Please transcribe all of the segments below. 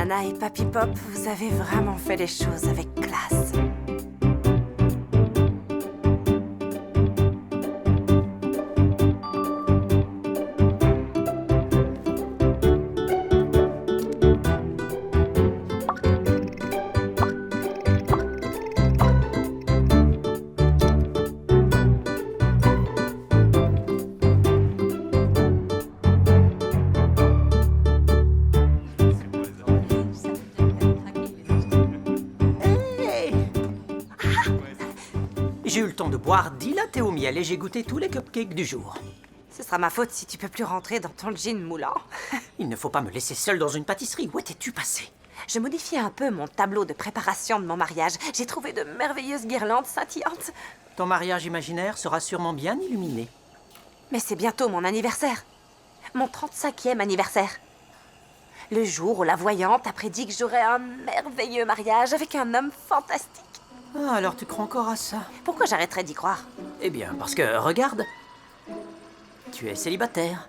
Nana et Papy Pop, vous avez vraiment fait les choses avec classe. J'ai eu le temps de boire 10 lattés au miel et j'ai goûté tous les cupcakes du jour. Ce sera ma faute si tu peux plus rentrer dans ton jean moulant. Il ne faut pas me laisser seule dans une pâtisserie. Où étais-tu passé? Je modifiais un peu mon tableau de préparation de mon mariage. J'ai trouvé de merveilleuses guirlandes scintillantes. Ton mariage imaginaire sera sûrement bien illuminé. Mais c'est bientôt mon anniversaire. Mon 35e anniversaire. Le jour où la voyante a prédit que j'aurais un merveilleux mariage avec un homme fantastique. Ah, alors tu crois encore à ça? Pourquoi j'arrêterais d'y croire? Eh bien, parce que, regarde, tu es célibataire.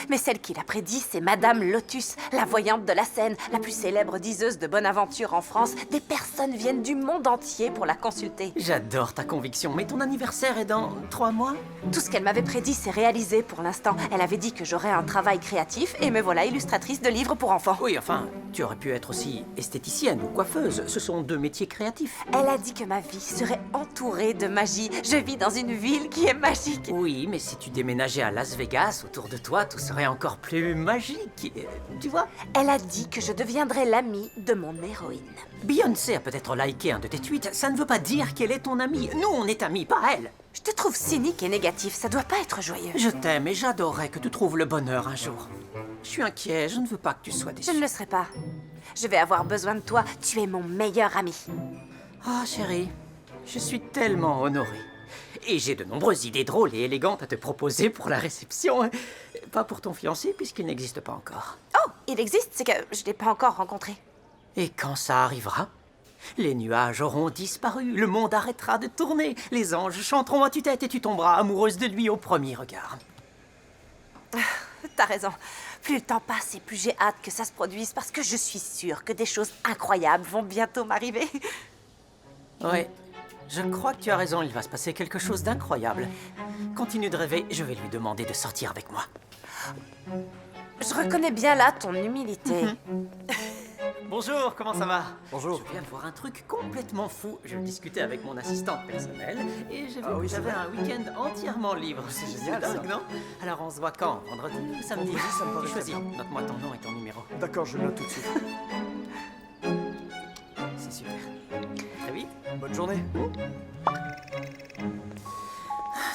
Mais celle qui l'a prédit, c'est Madame Lotus, la voyante de la Seine, la plus célèbre diseuse de bonne aventure en France. Des personnes viennent du monde entier pour la consulter. J'adore ta conviction, mais ton anniversaire est dans 3 mois? Tout ce qu'elle m'avait prédit s'est réalisé pour l'instant. Elle avait dit que j'aurais un travail créatif et me voilà illustratrice de livres pour enfants. Oui, enfin, tu aurais pu être aussi esthéticienne ou coiffeuse. Ce sont 2 métiers créatifs. Elle a dit que ma vie serait entourée de magie. Je vis dans une ville qui est magique. Oui, mais si tu déménageais à Las Vegas, autour de toi, tout serait encore plus magique. Tu vois? Elle a dit que je deviendrais l'amie de mon héroïne. Beyoncé a peut-être liké un de tes tweets, ça ne veut pas dire qu'elle est ton amie. Nous, on est amis, pas elle. Je te trouve cynique et négatif, ça doit pas être joyeux. Je t'aime et j'adorerais que tu trouves le bonheur un jour. Je suis inquiet, je ne veux pas que tu sois déçu. Je ne le serai pas. Je vais avoir besoin de toi, tu es mon meilleur ami. Ah, chérie, je suis tellement honoré. Et j'ai de nombreuses idées drôles et élégantes à te proposer pour la réception. Pas pour ton fiancé, puisqu'il n'existe pas encore. Oh, il existe, c'est que je l'ai pas encore rencontré. Et quand ça arrivera, les nuages auront disparu, le monde arrêtera de tourner, les anges chanteront à tue-tête et tu tomberas amoureuse de lui au premier regard. T'as raison. Plus le temps passe et plus j'ai hâte que ça se produise parce que je suis sûre que des choses incroyables vont bientôt m'arriver. Oui, je crois que tu as raison, il va se passer quelque chose d'incroyable. Continue de rêver, je vais lui demander de sortir avec moi. Je reconnais bien là ton humilité. Bonjour, comment ça va? Bonjour. Je viens de voir un truc complètement fou. Je discutais avec mon assistante personnelle et j'ai vu Ah oui, que c'est j'avais vrai. un week-end entièrement libre. C'est génial, dingue, ça. non? Alors on se voit quand? Vendredi ou samedi? Vendredi, ça me paraît Tu choisis. très bien. Note-moi ton nom et ton numéro. D'accord, je le note tout de suite. C'est super. Très vite. Bonne journée.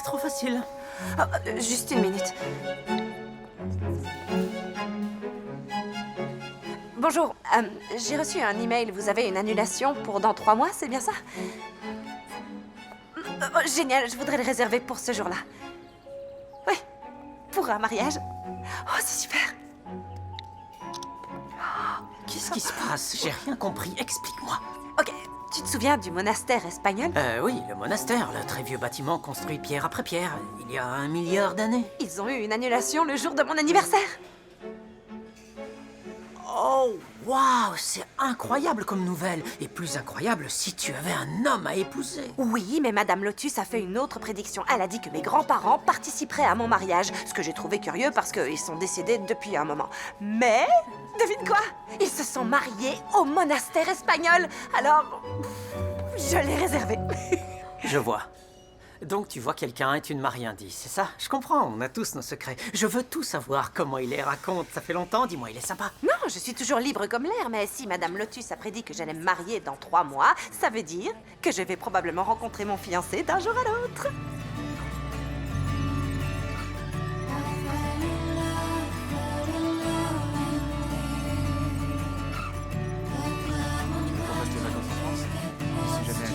Trop facile. Oh, juste une minute. Bonjour, j'ai reçu un email. Vous avez une annulation pour dans 3 mois, c'est bien ça? Génial, je voudrais le réserver pour ce jour-là. Oui, pour un mariage. Oh, c'est super. Qu'est-ce qui se passe? J'ai rien compris. Explique-moi. Ok, tu te souviens du monastère espagnol? Oui, le monastère, le très vieux bâtiment construit pierre après pierre, il y a 1 milliard d'années. Ils ont eu une annulation le jour de mon anniversaire. Oh, waouh, c'est incroyable comme nouvelle. Et plus incroyable si tu avais un homme à épouser. Oui, mais Madame Lotus a fait une autre prédiction. Elle a dit que mes grands-parents participeraient à mon mariage, ce que j'ai trouvé curieux parce qu'ils sont décédés depuis un moment. Mais, devine quoi? Ils se sont mariés au monastère espagnol. Alors, je l'ai réservé. Je vois. Donc tu vois quelqu'un et tu ne m'as rien dit, c'est ça? Je comprends, on a tous nos secrets. Je veux tout savoir, comment il les raconte. Ça fait longtemps, dis-moi, il est sympa. Non, je suis toujours libre comme l'air, mais si Madame Lotus a prédit que j'allais me marier dans 3 mois, ça veut dire que je vais probablement rencontrer mon fiancé d'un jour à l'autre. On passe les vacances en France. Si jamais.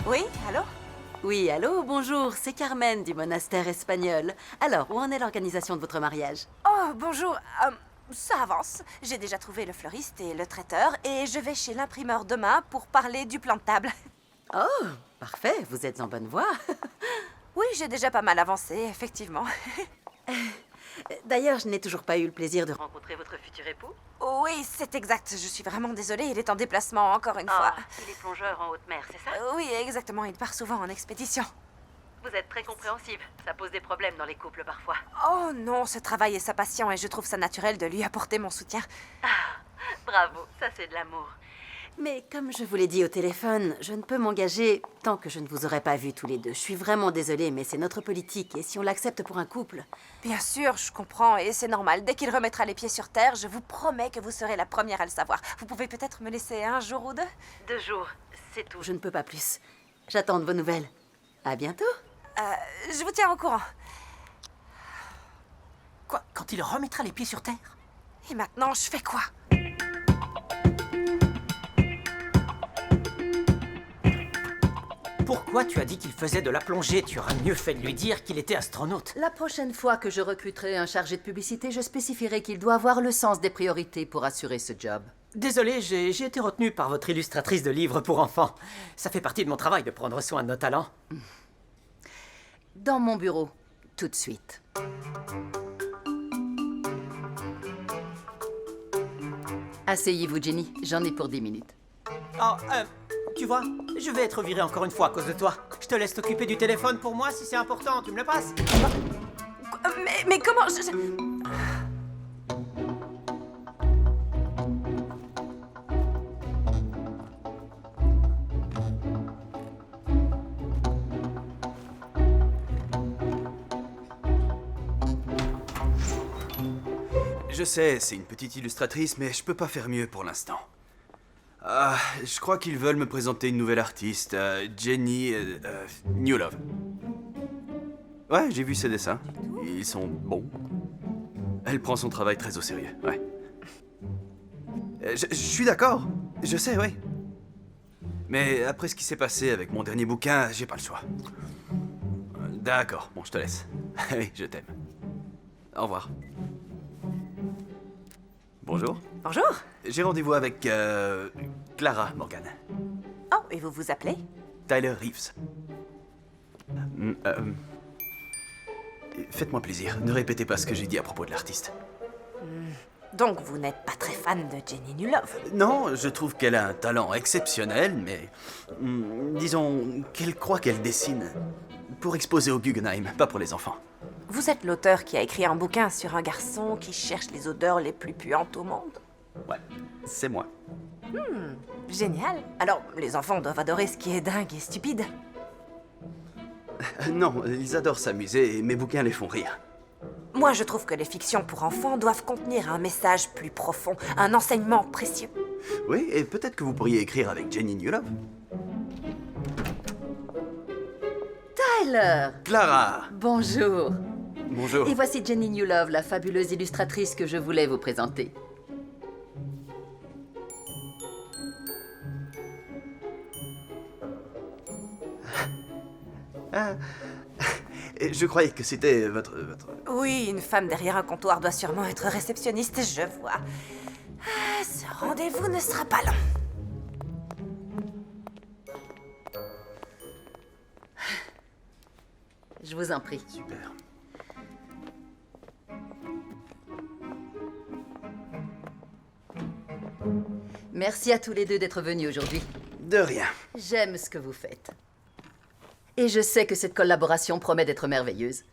Oui, allô? Oui, allô, bonjour, c'est Carmen du monastère espagnol. Alors, où en est l'organisation de votre mariage? Oh, bonjour. Ça avance. J'ai déjà trouvé le fleuriste et le traiteur et je vais chez l'imprimeur demain pour parler du plan de table. Oh, parfait, vous êtes en bonne voie. Oui, j'ai déjà pas mal avancé, effectivement. D'ailleurs, je n'ai toujours pas eu le plaisir de rencontrer votre futur époux. Oui, c'est exact. Je suis vraiment désolée, il est en déplacement encore une fois. Il est plongeur en haute mer, c'est ça? Oui, exactement, il part souvent en expédition. Vous êtes très compréhensible. Ça pose des problèmes dans les couples parfois. Oh non, ce travail est sa passion et je trouve ça naturel de lui apporter mon soutien. Bravo, ça c'est de l'amour. Mais comme je vous l'ai dit au téléphone, je ne peux m'engager tant que je ne vous aurai pas vus tous les deux. Je suis vraiment désolée, mais c'est notre politique et si on l'accepte pour un couple... Bien sûr, je comprends et c'est normal. Dès qu'il remettra les pieds sur terre, je vous promets que vous serez la première à le savoir. Vous pouvez peut-être me laisser un jour ou deux? 2 jours, c'est tout. Je ne peux pas plus. J'attends de vos nouvelles. À bientôt. Je vous tiens au courant. Quoi? Quand il remettra les pieds sur terre? Et maintenant, je fais quoi? Pourquoi tu as dit qu'il faisait de la plongée? Tu aurais mieux fait de lui dire qu'il était astronaute. La prochaine fois que je recruterai un chargé de publicité, je spécifierai qu'il doit avoir le sens des priorités pour assurer ce job. Désolé, j'ai été retenu par votre illustratrice de livres pour enfants. Ça fait partie de mon travail de prendre soin de nos talents. Dans mon bureau, tout de suite. Asseyez-vous, Jenny. J'en ai pour 10 minutes. Oh, tu vois, je vais être viré encore une fois à cause de toi. Je te laisse t'occuper du téléphone pour moi si c'est important, tu me le passes? Mais comment Je sais, c'est une petite illustratrice, mais je peux pas faire mieux pour l'instant. Je crois qu'ils veulent me présenter une nouvelle artiste, Jenny Newlove. Ouais, j'ai vu ses dessins. Ils sont bons. Elle prend son travail très au sérieux, ouais. Je suis d'accord, je sais, ouais. Mais après ce qui s'est passé avec mon dernier bouquin, j'ai pas le choix. D'accord, bon, je te laisse. Oui, je t'aime. Au revoir. Bonjour. Bonjour. J'ai rendez-vous avec Clara Morgan. Oh, et vous vous appelez? Tyler Reeves. Faites-moi plaisir, ne répétez pas ce que j'ai dit à propos de l'artiste. Donc vous n'êtes pas très fan de Jenny Newlove? Non, je trouve qu'elle a un talent exceptionnel, mais disons qu'elle croit qu'elle dessine pour exposer au Guggenheim, pas pour les enfants. Vous êtes l'auteur qui a écrit un bouquin sur un garçon qui cherche les odeurs les plus puantes au monde? Ouais, c'est moi. Génial. Alors, les enfants doivent adorer ce qui est dingue et stupide. Non, ils adorent s'amuser et mes bouquins les font rire. Moi, je trouve que les fictions pour enfants doivent contenir un message plus profond, un enseignement précieux. Oui, et peut-être que vous pourriez écrire avec Jenny Newlove. Tyler! Clara! Bonjour. Bonjour. Et voici Jenny Newlove, la fabuleuse illustratrice que je voulais vous présenter. Je croyais que c'était votre... Oui, une femme derrière un comptoir doit sûrement être réceptionniste, je vois. Ce rendez-vous ne sera pas long. Je vous en prie. Super. Merci à tous les deux d'être venus aujourd'hui. De rien. J'aime ce que vous faites. Et je sais que cette collaboration promet d'être merveilleuse.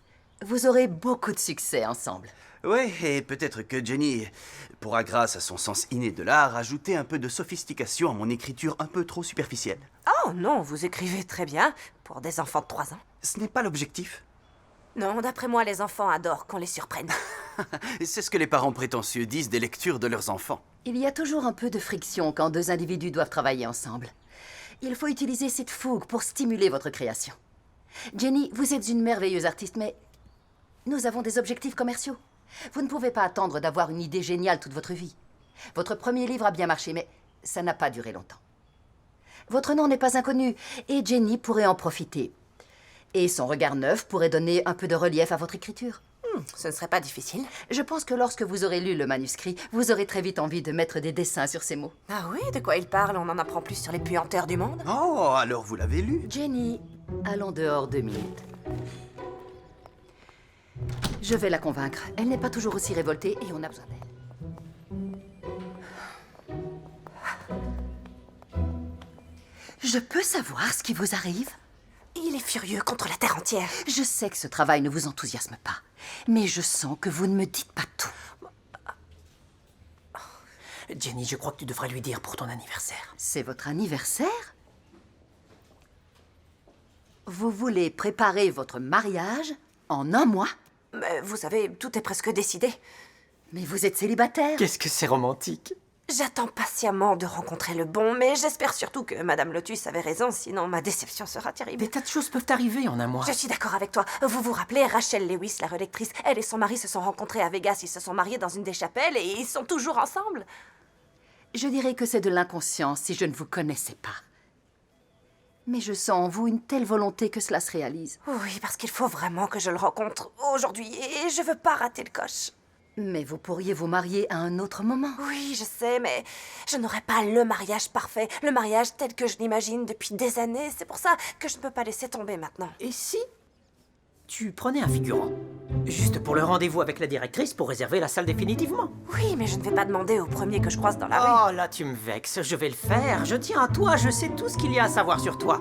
Vous aurez beaucoup de succès ensemble. Oui, et peut-être que Jenny pourra, grâce à son sens inné de l'art, ajouter un peu de sophistication à mon écriture un peu trop superficielle. Oh non, vous écrivez très bien pour des enfants de 3 ans. Ce n'est pas l'objectif. Non, d'après moi, les enfants adorent qu'on les surprenne. C'est ce que les parents prétentieux disent des lectures de leurs enfants. Il y a toujours un peu de friction quand deux individus doivent travailler ensemble. Il faut utiliser cette fougue pour stimuler votre création. Jenny, vous êtes une merveilleuse artiste, mais nous avons des objectifs commerciaux. Vous ne pouvez pas attendre d'avoir une idée géniale toute votre vie. Votre premier livre a bien marché, mais ça n'a pas duré longtemps. Votre nom n'est pas inconnu, et Jenny pourrait en profiter. Et son regard neuf pourrait donner un peu de relief à votre écriture. Ce ne serait pas difficile. Je pense que lorsque vous aurez lu le manuscrit, vous aurez très vite envie de mettre des dessins sur ces mots. Ah oui, de quoi il parle? On en apprend plus sur les puanteurs du monde. Oh, alors vous l'avez lu? Jenny, allons dehors 2 minutes. Je vais la convaincre. Elle n'est pas toujours aussi révoltée et on a besoin d'elle. Je peux savoir ce qui vous arrive? Il est furieux contre la terre entière. Je sais que ce travail ne vous enthousiasme pas, mais je sens que vous ne me dites pas tout. Jenny, je crois que tu devrais lui dire pour ton anniversaire. C'est votre anniversaire? Vous voulez préparer votre mariage en 1 mois? Mais vous savez, tout est presque décidé. Mais vous êtes célibataire? Qu'est-ce que c'est romantique? J'attends patiemment de rencontrer le bon, mais j'espère surtout que Madame Lotus avait raison, sinon ma déception sera terrible. Des tas de choses peuvent arriver en un mois. Je suis d'accord avec toi. Vous vous rappelez, Rachel Lewis, la relectrice, elle et son mari se sont rencontrés à Vegas, ils se sont mariés dans une des chapelles et ils sont toujours ensemble. Je dirais que c'est de l'inconscience si je ne vous connaissais pas. Mais je sens en vous une telle volonté que cela se réalise. Oui, parce qu'il faut vraiment que je le rencontre aujourd'hui et je veux pas rater le coche. Mais vous pourriez vous marier à un autre moment. Oui, je sais, mais je n'aurai pas le mariage parfait, le mariage tel que je l'imagine depuis des années. C'est pour ça que je ne peux pas laisser tomber maintenant. Et si tu prenais un figurant? Juste pour le rendez-vous avec la directrice pour réserver la salle définitivement. Oui, mais je ne vais pas demander au premier que je croise dans la rue. Oh, là tu me vexes, je vais le faire. Je tiens à toi, je sais tout ce qu'il y a à savoir sur toi.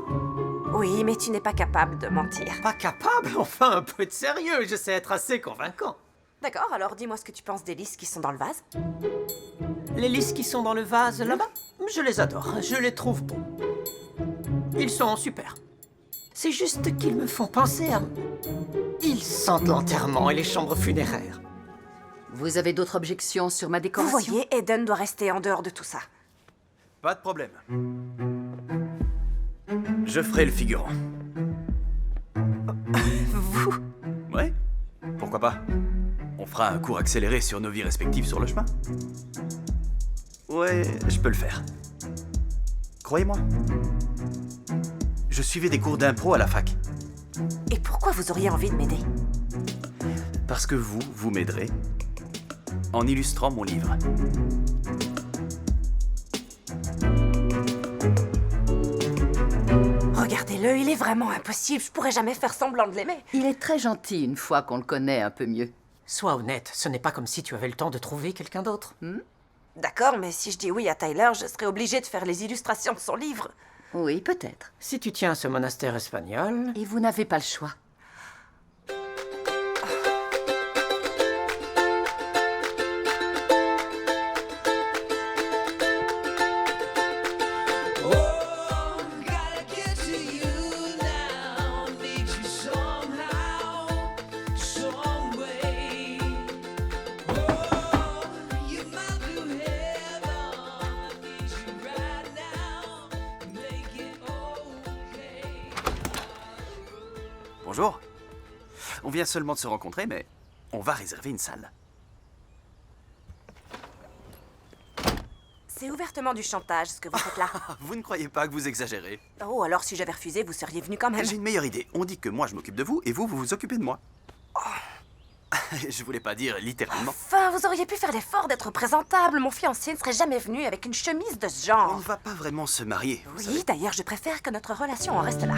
Oui, mais tu n'es pas capable de mentir. Pas capable? Enfin, un peu de sérieux, je sais être assez convaincant. D'accord, alors dis-moi ce que tu penses des lys qui sont dans le vase. Les lys qui sont dans le vase là-bas, je les adore, je les trouve beaux. Ils sont super. C'est juste qu'ils me font penser à... Ils sentent l'enterrement et les chambres funéraires. Vous avez d'autres objections sur ma Vous décoration? voyez, Eden doit rester en dehors de tout ça. Pas de problème. Je ferai le figurant. Vous? Ouais, pourquoi pas? On fera un cours accéléré sur nos vies respectives sur le chemin. Ouais, je peux le faire. Croyez-moi. Je suivais des cours d'impro à la fac. Et pourquoi vous auriez envie de m'aider? Parce que vous m'aiderez en illustrant mon livre. Regardez-le, il est vraiment impossible. Je pourrais jamais faire semblant de l'aimer. Il est très gentil une fois qu'on le connaît un peu mieux. Sois honnête, ce n'est pas comme si tu avais le temps de trouver quelqu'un d'autre. D'accord, mais si je dis oui à Tyler, je serai obligée de faire les illustrations de son livre. Oui, peut-être. Si tu tiens à ce monastère espagnol... Et vous n'avez pas le choix. Bonjour. On vient seulement de se rencontrer, mais on va réserver une salle. C'est ouvertement du chantage, ce que vous faites là. Vous ne croyez pas que vous exagérez? Oh, alors si j'avais refusé, vous seriez venu quand même. J'ai une meilleure idée. On dit que moi je m'occupe de vous et vous vous occupez de moi. Je voulais pas dire littéralement. Enfin, vous auriez pu faire l'effort d'être présentable. Mon fiancé ne serait jamais venu avec une chemise de ce On genre. ne va pas vraiment se marier. vous savez. Oui, d'ailleurs, je préfère que notre relation en reste là.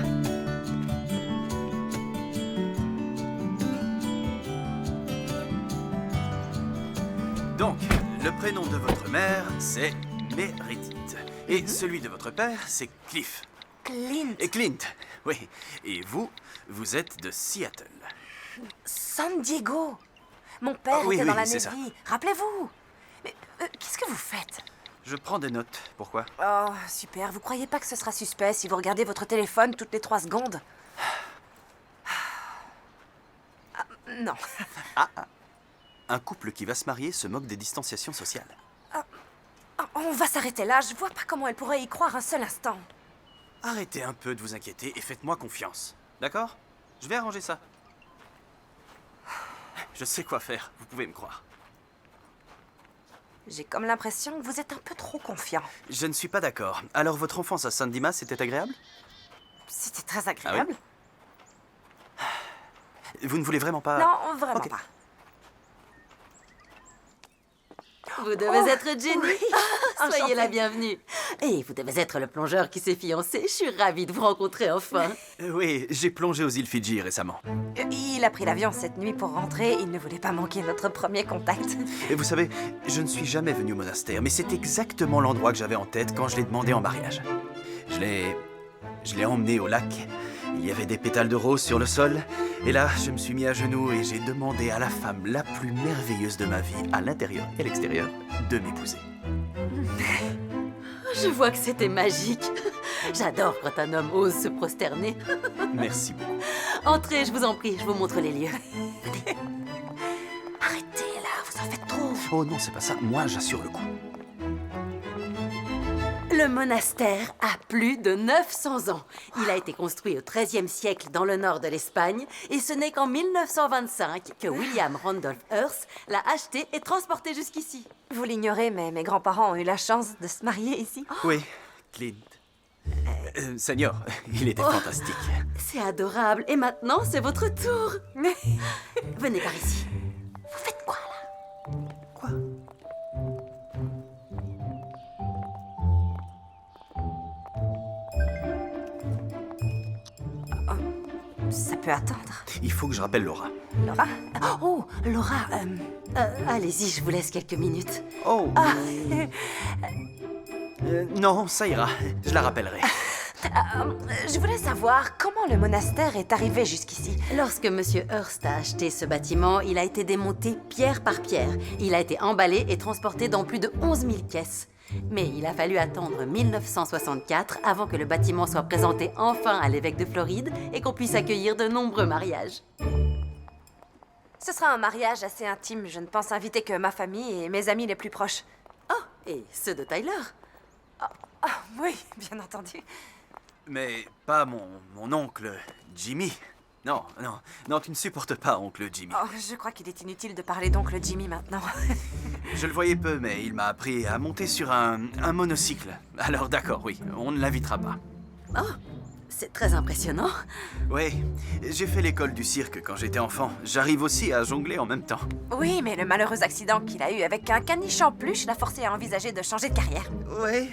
Donc, le prénom de votre mère, c'est Meredith. Et celui de votre père, c'est Cliff. Clint, Et Clint, oui. Et vous, vous êtes de Seattle. San Diego. Mon père Ah oui, était dans oui, la c'est ça. Navy. Rappelez-vous. Mais qu'est-ce que vous faites? Je prends des notes. Pourquoi? Oh, super. Vous croyez pas que ce sera suspect si vous regardez votre téléphone toutes les 3 secondes? Ah, non. Un couple qui va se marier se moque des distanciations sociales. On va s'arrêter là. Je vois pas comment elle pourrait y croire un seul instant. Arrêtez un peu de vous inquiéter et faites-moi confiance. D'accord? Je vais arranger ça. Je sais quoi faire, vous pouvez me croire. J'ai comme l'impression que vous êtes un peu trop confiant. Je ne suis pas d'accord. Alors votre enfance à San Dimas était agréable? C'était très agréable. Vous ne voulez vraiment pas... Non, vraiment Ok. pas. Vous devez être Jenny. Soyez la bienvenue. Et vous devez être le plongeur qui s'est fiancé. Je suis ravie de vous rencontrer enfin. Oui, j'ai plongé aux îles Fidji récemment. Il a pris l'avion cette nuit pour rentrer. Il ne voulait pas manquer notre premier contact. Et vous savez, je ne suis jamais venu au monastère, mais c'est exactement l'endroit que j'avais en tête quand je l'ai demandé en mariage. Je l'ai emmené au lac. Il y avait des pétales de rose sur le sol. Et là, je me suis mis à genoux et j'ai demandé à la femme la plus merveilleuse de ma vie, à l'intérieur et à l'extérieur, de m'épouser. Je vois que c'était magique. J'adore quand un homme ose se prosterner. Merci beaucoup. Entrez, je vous en prie, je vous montre les lieux. Arrêtez là, vous en faites trop. Oh non, c'est pas ça. Moi, j'assure le coup. Le monastère a plus de 900 ans. Il a été construit au XIIIe siècle dans le nord de l'Espagne et ce n'est qu'en 1925 que William Randolph Hearst l'a acheté et transporté jusqu'ici. Vous l'ignorez, mais mes grands-parents ont eu la chance de se marier ici. Oui, Clint. Seigneur, il était fantastique. C'est adorable. Et maintenant, c'est votre tour. Venez par ici. Vous faites quoi, là? Quoi? Ça peut attendre. Il faut que je rappelle Laura. Laura? Oh, Laura, Allez-y, je vous laisse quelques minutes. Oh. Non, ça ira. Je la rappellerai. je voulais savoir comment le monastère est arrivé jusqu'ici. Lorsque Monsieur Hearst a acheté ce bâtiment, il a été démonté pierre par pierre. Il a été emballé et transporté dans plus de 11 000 caisses. Mais il a fallu attendre 1964 avant que le bâtiment soit présenté enfin à l'évêque de Floride et qu'on puisse accueillir de nombreux mariages. Ce sera un mariage assez intime. Je ne pense inviter que ma famille et mes amis les plus proches. Oh, et ceux de Tyler. Ah oui, bien entendu. Mais pas mon oncle Jimmy. Non, non, non, tu ne supportes pas oncle Jimmy. Oh, je crois qu'il est inutile de parler d'oncle Jimmy maintenant. Je le voyais peu, mais il m'a appris à monter sur un monocycle. Alors d'accord, oui, on ne l'invitera pas. Oh, c'est très impressionnant. Oui, j'ai fait l'école du cirque quand j'étais enfant. J'arrive aussi à jongler en même temps. Oui, mais le malheureux accident qu'il a eu avec un caniche en peluche l'a forcé à envisager de changer de carrière. Oui.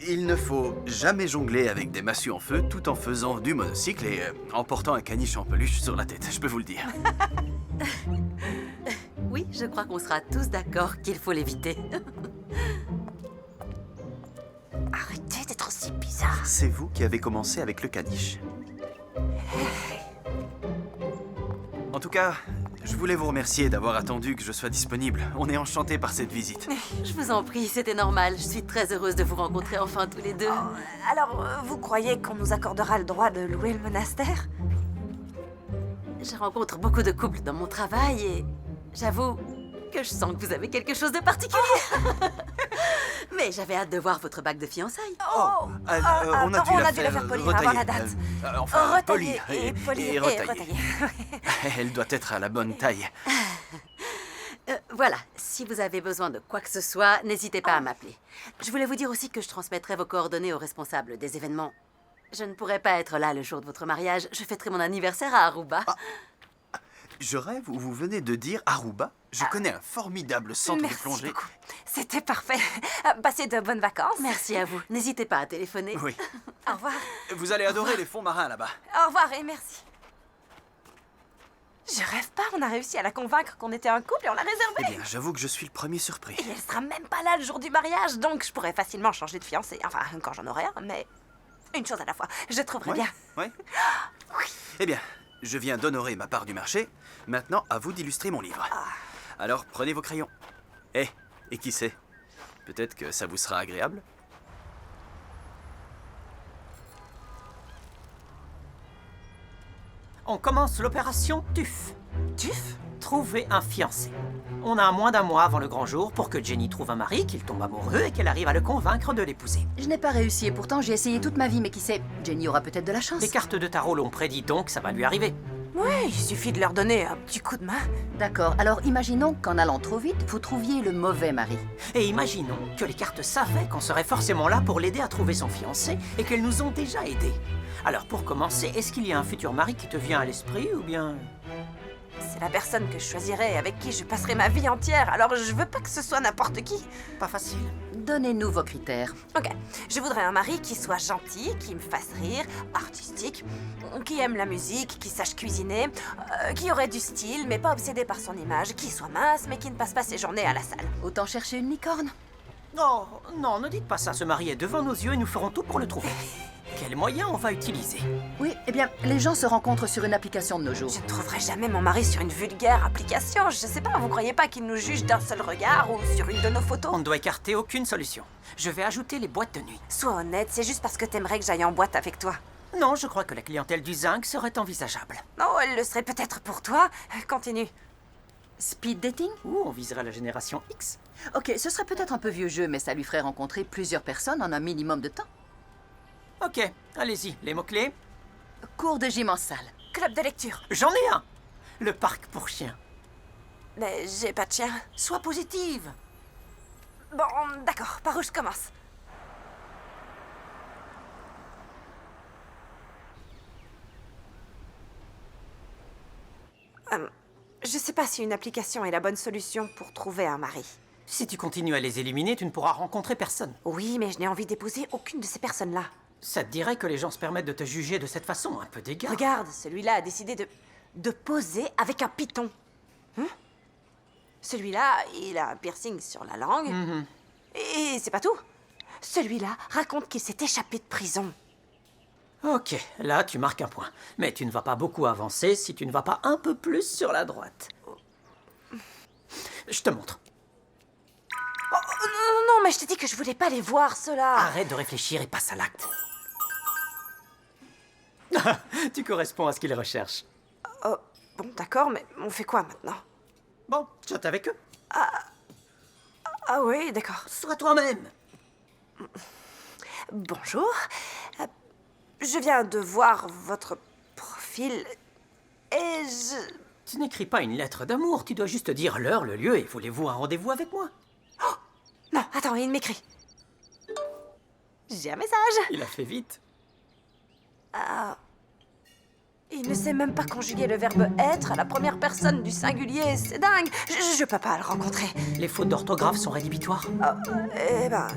Il ne faut jamais jongler avec des massues en feu tout en faisant du monocycle et en portant un caniche en peluche sur la tête, je peux vous le dire. Oui, je crois qu'on sera tous d'accord qu'il faut l'éviter. Arrêtez d'être aussi bizarre. C'est vous qui avez commencé avec le caniche. En tout cas, je voulais vous remercier d'avoir attendu que je sois disponible. On est enchantés par cette visite. Je vous en prie, c'était normal. Je suis très heureuse de vous rencontrer enfin tous les deux. Alors, vous croyez qu'on nous accordera le droit de louer le monastère? Je rencontre beaucoup de couples dans mon travail et j'avoue que je sens que vous avez quelque chose de particulier. Mais j'avais hâte de voir votre bague de fiançailles. On a dû la faire faire polir retailler. avant la date. Enfin, Retailler polir et polir et et retailler. retailler. Elle doit être à la bonne taille. Voilà, si vous avez besoin de quoi que ce soit, n'hésitez pas à m'appeler. Je voulais vous dire aussi que je transmettrai vos coordonnées aux responsables des événements. Je ne pourrai pas être là le jour de votre mariage. Je fêterai mon anniversaire à Aruba. Je rêve où vous venez de dire Aruba. Je connais un formidable centre de Merci plongée. beaucoup. C'était parfait. Passez de bonnes vacances. Merci à vous. N'hésitez pas à téléphoner. Oui. Au revoir. Vous allez adorer les fonds marins là-bas. Au revoir et merci. Je rêve pas, on a réussi à la convaincre qu'on était un couple et on l'a réservé. Eh bien, j'avoue que je suis le premier surpris. Et elle sera même pas là le jour du mariage, donc je pourrais facilement changer de fiancé. Enfin, quand j'en aurai un, mais une chose à la fois. Je trouverai bien. Ouais. Eh bien, je viens d'honorer ma part du marché. Maintenant, à vous d'illustrer mon livre. Alors, prenez vos crayons. Et qui sait? Peut-être que ça vous sera agréable. On commence l'opération TUF. TUF? Trouver un fiancé. On a moins d'un mois avant le grand jour pour que Jenny trouve un mari, qu'il tombe amoureux et qu'elle arrive à le convaincre de l'épouser. Je n'ai pas réussi et pourtant j'ai essayé toute ma vie, mais qui sait, Jenny aura peut-être de la chance. Les cartes de tarot l'ont prédit donc ça va lui arriver. Oui, il suffit de leur donner un petit coup de main. D'accord, alors imaginons qu'en allant trop vite, vous trouviez le mauvais mari. Et imaginons que les cartes savaient qu'on serait forcément là pour l'aider à trouver son fiancé et qu'elles nous ont déjà aidés. Alors pour commencer, est-ce qu'il y a un futur mari qui te vient à l'esprit ou bien... C'est la personne que je choisirai, avec qui je passerai ma vie entière, alors je veux pas que ce soit n'importe qui. Pas facile. Donnez-nous vos critères. Ok, je voudrais un mari qui soit gentil, qui me fasse rire, artistique, qui aime la musique, qui sache cuisiner, qui aurait du style, mais pas obsédé par son image, qui soit mince, mais qui ne passe pas ses journées à la salle. Autant chercher une licorne. Non, non, ne dites pas ça. Ce mari est devant nos yeux et nous ferons tout pour le trouver. Quels moyens on va utiliser? Oui, eh bien, les gens se rencontrent sur une application de nos jours. Je ne trouverai jamais mon mari sur une vulgaire application. Je sais pas, vous croyez pas qu'il nous juge d'un seul regard ou sur une de nos photos? On ne doit écarter aucune solution. Je vais ajouter les boîtes de nuit. Sois honnête, c'est juste parce que t'aimerais que j'aille en boîte avec toi. Non, je crois que la clientèle du zinc serait envisageable. Oh, elle le serait peut-être pour toi. Continue. Speed dating? Ou on viserait la génération X. Ok, ce serait peut-être un peu vieux jeu, mais ça lui ferait rencontrer plusieurs personnes en un minimum de temps. Ok, allez-y, les mots-clés. Cours de gym en salle. Club de lecture. J'en ai un. Le parc pour chiens. Mais j'ai pas de chien. Sois positive. Bon, d'accord, par où je commence? Je sais pas si une application est la bonne solution pour trouver un mari. Si tu continues à les éliminer, tu ne pourras rencontrer personne. Oui, mais je n'ai envie d'épouser aucune de ces personnes-là. Ça te dirait que les gens se permettent de te juger de cette façon? Un peu d'égard. Regarde, celui-là a décidé de poser avec un python. Hein? Celui-là, il a un piercing sur la langue. Et c'est pas tout. Celui-là raconte qu'il s'est échappé de prison. Ok, là tu marques un point. Mais tu ne vas pas beaucoup avancer si tu ne vas pas un peu plus sur la droite. Je te montre. Oh, non, mais je t'ai dit que je voulais pas les voir, ceux-là. Arrête de réfléchir et passe à l'acte. Tu corresponds à ce qu'il recherche. Oh, bon, d'accord, mais on fait quoi maintenant? Bon, chatte avec eux. Ah oui, d'accord. Sois toi-même. Bonjour. Je viens de voir votre profil et je... Tu n'écris pas une lettre d'amour, tu dois juste dire l'heure, le lieu et voulez-vous un rendez-vous avec moi? Non, attends, il m'écrit. J'ai un message. Il a fait vite. Il ne sait même pas conjuguer le verbe être à la première personne du singulier, c'est dingue. Je peux pas le rencontrer. Les fautes d'orthographe sont rédhibitoires. Eh ben,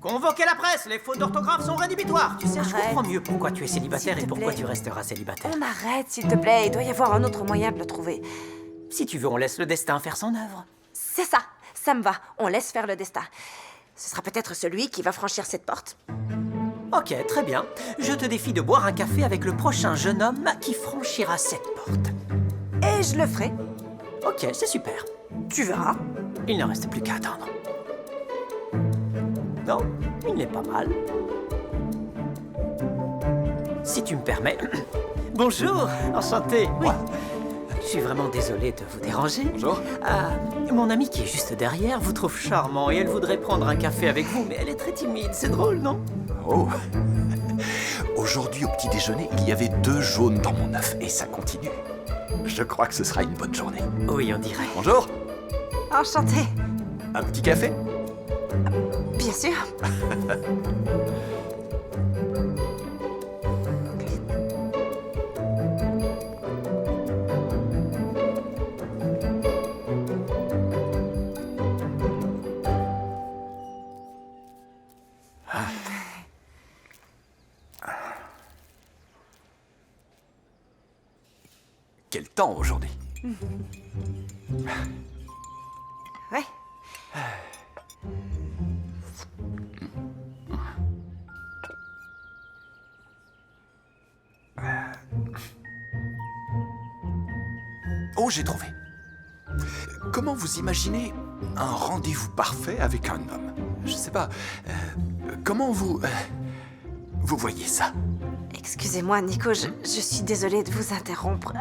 Convoquez la presse, les fautes d'orthographe sont rédhibitoires. Tu sais, je Arrête. comprends mieux pourquoi tu es célibataire S'il et te pourquoi plaît. tu resteras célibataire. on arrête, s'il te plaît. Il doit y avoir un autre moyen de le trouver. Si tu veux, on laisse le destin faire son œuvre. C'est ça, ça me va. On laisse faire le destin. Ce sera peut-être celui qui va franchir cette porte. Ok, très bien. Je te défie de boire un café avec le prochain jeune homme qui franchira cette porte. Et je le ferai. Ok, c'est super. Tu verras. Il ne reste plus qu'à attendre. Non, il n'est pas mal. Si tu me permets... Bonjour, enchanté. Oui. Je suis vraiment désolé de vous déranger. Bonjour. Mon amie qui est juste derrière vous trouve charmant et elle voudrait prendre un café avec vous, mais elle est très timide. C'est drôle, non? Oh. Aujourd'hui au petit déjeuner, il y avait 2 jaunes dans mon œuf et ça continue. Je crois que ce sera une bonne journée. Oui, on dirait. Bonjour, Enchantée. un petit café? Bien sûr. Quel temps aujourd'hui? Ouais. Oh, j'ai trouvé. Comment vous imaginez un rendez-vous parfait avec un homme? Je sais pas. Comment vous voyez ça? Excusez-moi, Nico, je suis désolée de vous interrompre.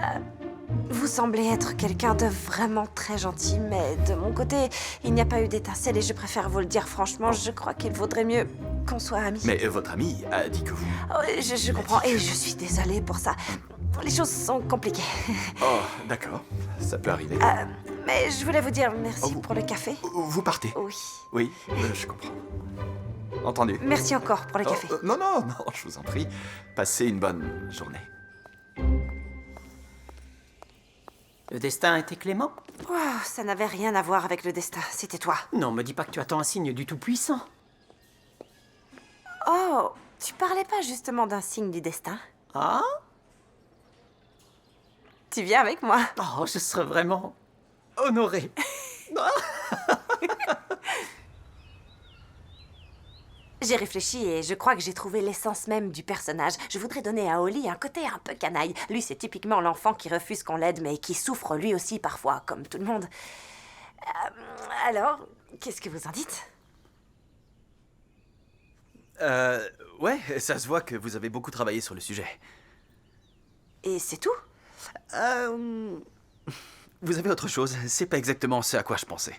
Vous semblez être quelqu'un de vraiment très gentil, mais de mon côté, il n'y a pas eu d'étincelle et je préfère vous le dire franchement, je crois qu'il vaudrait mieux qu'on soit amis. Mais votre ami a dit que vous... Oh, je comprends et je suis désolée pour ça. Les choses sont compliquées. Oh, d'accord. Ça peut arriver. Mais je voulais vous dire merci Oh, vous- pour le café. Vous partez? Oui. Oui, je comprends. Entendu. Merci encore pour le Oh, café. non, je vous en prie. Passez une bonne journée. Le destin était clément? Oh, ça n'avait rien à voir avec le destin, c'était toi. Non, me dis pas que tu attends un signe du Tout-Puissant. Oh, tu parlais pas justement d'un signe du destin? Ah? Tu viens avec moi? Oh, je serais vraiment honoré. J'ai réfléchi et je crois que j'ai trouvé l'essence même du personnage. Je voudrais donner à Holly un côté un peu canaille. Lui, c'est typiquement l'enfant qui refuse qu'on l'aide, mais qui souffre lui aussi parfois, comme tout le monde. Alors, qu'est-ce que vous en dites? Ouais, ça se voit que vous avez beaucoup travaillé sur le sujet. Et c'est tout? Vous avez autre chose, c'est pas exactement ce à quoi je pensais.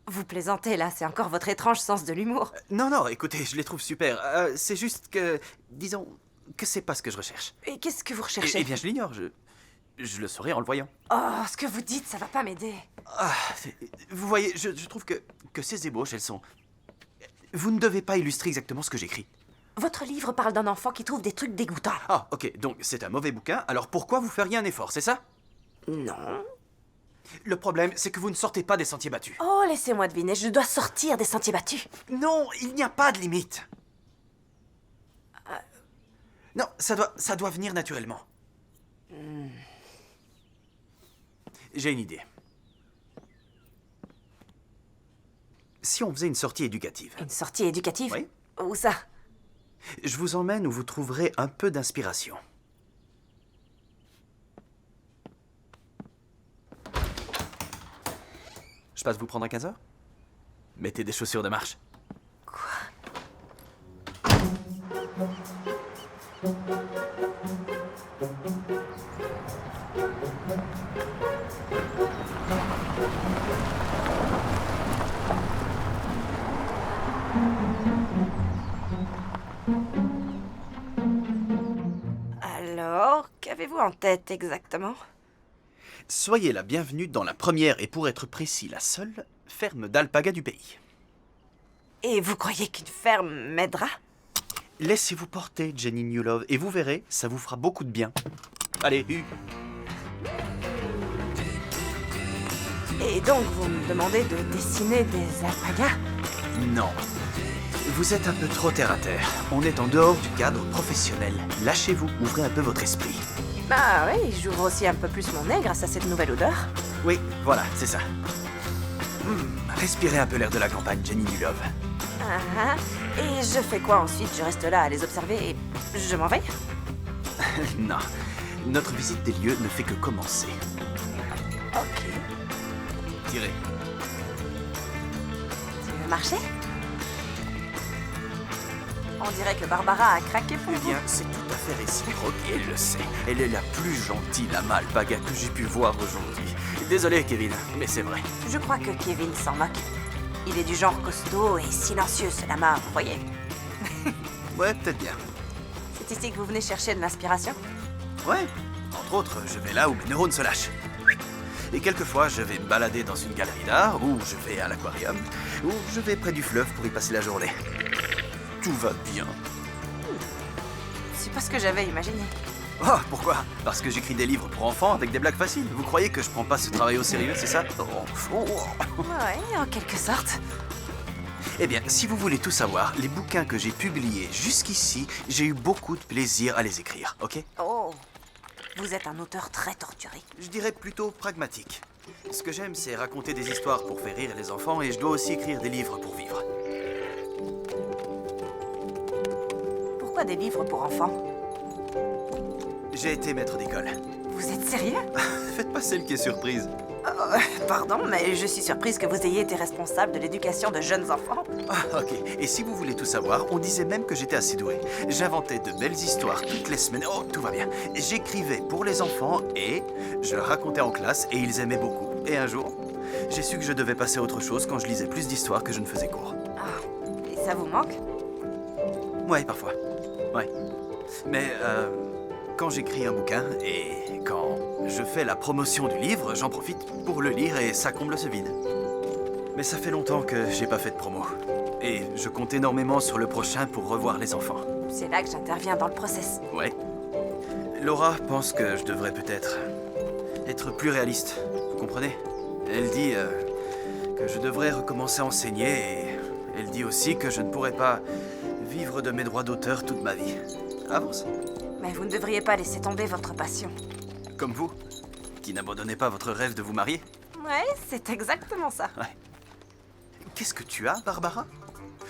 Vous plaisantez là, c'est encore votre étrange sens de l'humour. Non, écoutez, je les trouve super. C'est juste que, disons, que c'est pas ce que je recherche. Et qu'est-ce que vous recherchez? Eh bien, je l'ignore, je le saurai en le voyant. Oh, ce que vous dites, ça va pas m'aider. Vous voyez, je trouve que ces ébauches, elles sont... Vous ne devez pas illustrer exactement ce que j'écris. Votre livre parle d'un enfant qui trouve des trucs dégoûtants. Ah, ok, donc c'est un mauvais bouquin, alors pourquoi vous feriez un effort, c'est ça? Non. Le problème, c'est que vous ne sortez pas des sentiers battus. Oh, laissez-moi deviner, je dois sortir des sentiers battus. Non, il n'y a pas de limite. Non, ça doit venir naturellement. J'ai une idée. Si on faisait une sortie éducative, Une sortie éducative? Oui. Où ça? je vous emmène où vous trouverez un peu d'inspiration. Je passe vous prendre à 15h? Mettez des chaussures de marche. Alors, qu'avez-vous en tête exactement? Soyez la bienvenue dans la première et pour être précis, la seule ferme d'alpaga du pays. Et vous croyez qu'une ferme m'aidera? Laissez-vous porter, Jenny Newlove, et vous verrez, ça vous fera beaucoup de bien. Allez, Et donc, vous me demandez de dessiner des alpagas? Non. Vous êtes un peu trop terre à terre. On est en dehors du cadre professionnel. Lâchez-vous, ouvrez un peu votre esprit. Ah oui, j'ouvre aussi un peu plus mon nez grâce à cette nouvelle odeur. Oui, voilà, c'est ça. Respirez un peu l'air de la campagne, Jenny Newlove. Ah, et je fais quoi ensuite? Je reste là à les observer et je m'en vais? Non, notre visite des lieux ne fait que commencer. Ok. Tirez. Tu veux marcher? On dirait que Barbara a craqué pour Eh vous. bien, c'est tout à fait réciproque et elle le sait. Elle est la plus gentille lama alpaga que j'ai pu voir aujourd'hui. Désolé, Kevin, mais c'est vrai. Je crois que Kevin s'en moque. Il est du genre costaud et silencieux, ce lama, vous voyez? Ouais, peut-être bien. C'est ici que vous venez chercher de l'inspiration? Ouais, entre autres, je vais là où mes neurones se lâchent. Et quelquefois, je vais me balader dans une galerie d'art, ou je vais à l'aquarium, ou je vais près du fleuve pour y passer la journée. Tout va bien. C'est pas ce que j'avais imaginé. Oh, pourquoi? Parce que j'écris des livres pour enfants avec des blagues faciles. Vous croyez que je prends pas ce travail au sérieux, c'est ça? Ouais, en quelque sorte. Eh bien, si vous voulez tout savoir, les bouquins que j'ai publiés jusqu'ici, j'ai eu beaucoup de plaisir à les écrire, ok? Oh, vous êtes un auteur très torturé. Je dirais plutôt pragmatique. Ce que j'aime, c'est raconter des histoires pour faire rire les enfants, et je dois aussi écrire des livres pour vivre. Pourquoi des livres pour enfants? J'ai été maître d'école. Vous êtes sérieux? Faites pas celle qui est surprise. Pardon, mais je suis surprise que vous ayez été responsable de l'éducation de jeunes enfants. Ah, ok. Et si vous voulez tout savoir, on disait même que j'étais assez doué. J'inventais de belles histoires toutes les semaines. Oh, tout va bien. J'écrivais pour les enfants et je leur racontais en classe et ils aimaient beaucoup. Et un jour, j'ai su que je devais passer à autre chose quand je lisais plus d'histoires que je ne faisais cours. Et ça vous manque? Ouais, parfois. Ouais. Mais quand j'écris un bouquin et quand je fais la promotion du livre, j'en profite pour le lire et ça comble ce vide. Mais ça fait longtemps que j'ai pas fait de promo. Et je compte énormément sur le prochain pour revoir les enfants. C'est là que j'interviens dans le process. Ouais. Laura pense que je devrais peut-être être plus réaliste, vous comprenez? Elle dit que je devrais recommencer à enseigner et elle dit aussi que je ne pourrais pas vivre de mes droits d'auteur toute ma vie. Avance. Mais vous ne devriez pas laisser tomber votre passion. Comme vous, qui n'abandonnez pas votre rêve de vous marier. Ouais, c'est exactement ça. Ouais. Qu'est-ce que tu as, Barbara?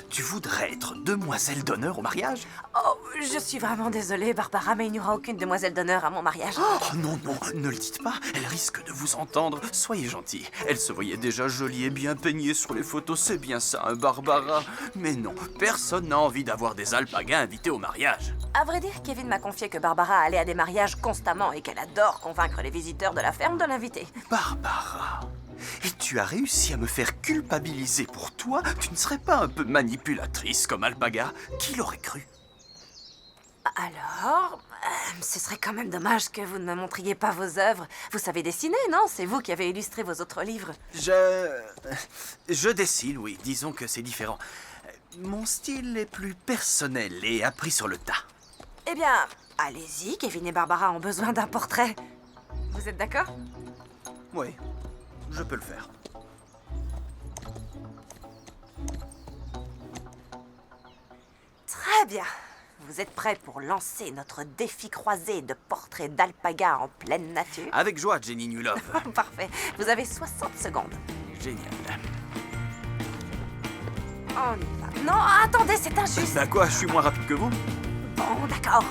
Tu voudrais être demoiselle d'honneur au mariage? Oh, je suis vraiment désolée, Barbara, mais il n'y aura aucune demoiselle d'honneur à mon mariage. Oh non, non, ne le dites pas, elle risque de vous entendre. Soyez gentil. Elle se voyait déjà jolie et bien peignée sur les photos, c'est bien ça, hein, Barbara? Mais non, personne n'a envie d'avoir des alpagas invités au mariage. À vrai dire, Kevin m'a confié que Barbara allait à des mariages constamment et qu'elle adore convaincre les visiteurs de la ferme de l'inviter. Barbara, et tu as réussi à me faire culpabiliser pour toi? Tu ne serais pas un peu manipulatrice comme alpaga? Qui l'aurait cru? Alors, ce serait quand même dommage que vous ne me montriez pas vos œuvres. Vous savez dessiner, non? C'est vous qui avez illustré vos autres livres. Je dessine, oui, disons que c'est différent. Mon style est plus personnel et appris sur le tas. Eh bien, allez-y, Kevin et Barbara ont besoin d'un portrait. Vous êtes d'accord? Oui, je peux le faire. Très bien. Vous êtes prêts pour lancer notre défi croisé de portraits d'alpaga en pleine nature? Avec joie, Jenny Newlove. Parfait. Vous avez 60 secondes. Génial. On y va. Non, attendez, c'est injuste. Bah quoi, je suis moins rapide que vous? Bon, d'accord.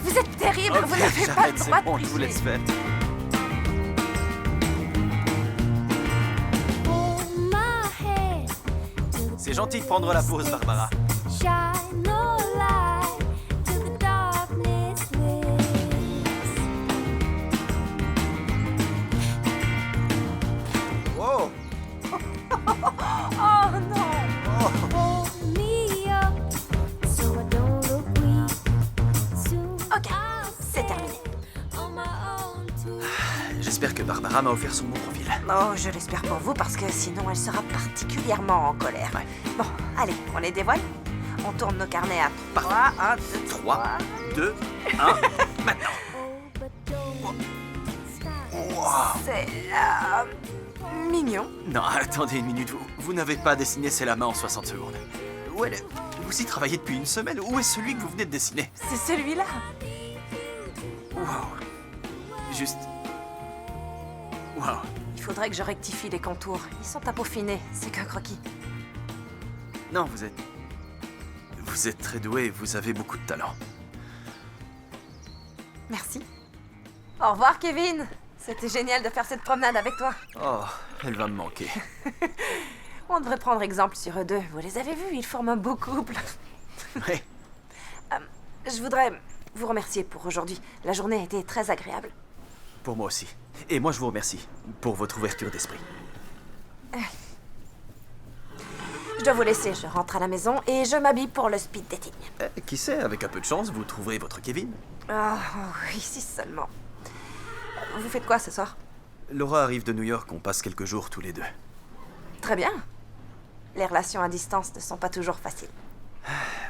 Vous êtes terrible, Ok, vous n'avez pas le j'arrête, droit c'est bon, de je vous laisse tricher. faire. C'est gentil de prendre la pause, Barbara. Wow! Oh non! Ok, c'est terminé. J'espère que Barbara m'a offert son bon profil. Oh, je l'espère pour vous parce que sinon elle sera particulièrement en colère. Bon, allez, on les dévoile. On tourne nos carnets à 3, 1, 2, 3, 2, 1, maintenant. C'est mignon. Non, attendez une minute, vous n'avez pas dessiné C'est la main en 60 secondes. Où est vous y travaillez depuis une semaine? Où est celui que vous venez de dessiner? C'est celui-là. Wow. Juste... Wow. Il faudrait que je rectifie les contours. Ils sont à peaufiner, c'est qu'un croquis. Non, vous êtes très doué, vous avez beaucoup de talent. Merci. Au revoir, Kevin. C'était génial de faire cette promenade avec toi. Oh, elle va me manquer. On devrait prendre exemple sur eux deux. Vous les avez vus, ils forment un beau couple. Ouais. Je voudrais vous remercier pour aujourd'hui. La journée a été très agréable. Pour moi aussi. Et moi, je vous remercie pour votre ouverture d'esprit. Je dois vous laisser, je rentre à la maison et je m'habille pour le speed dating. Qui sait, avec un peu de chance, vous trouverez votre Kevin. Ah, oui, si seulement. Vous faites quoi ce soir? Laura arrive de New York, on passe quelques jours tous les deux. Très bien. Les relations à distance ne sont pas toujours faciles.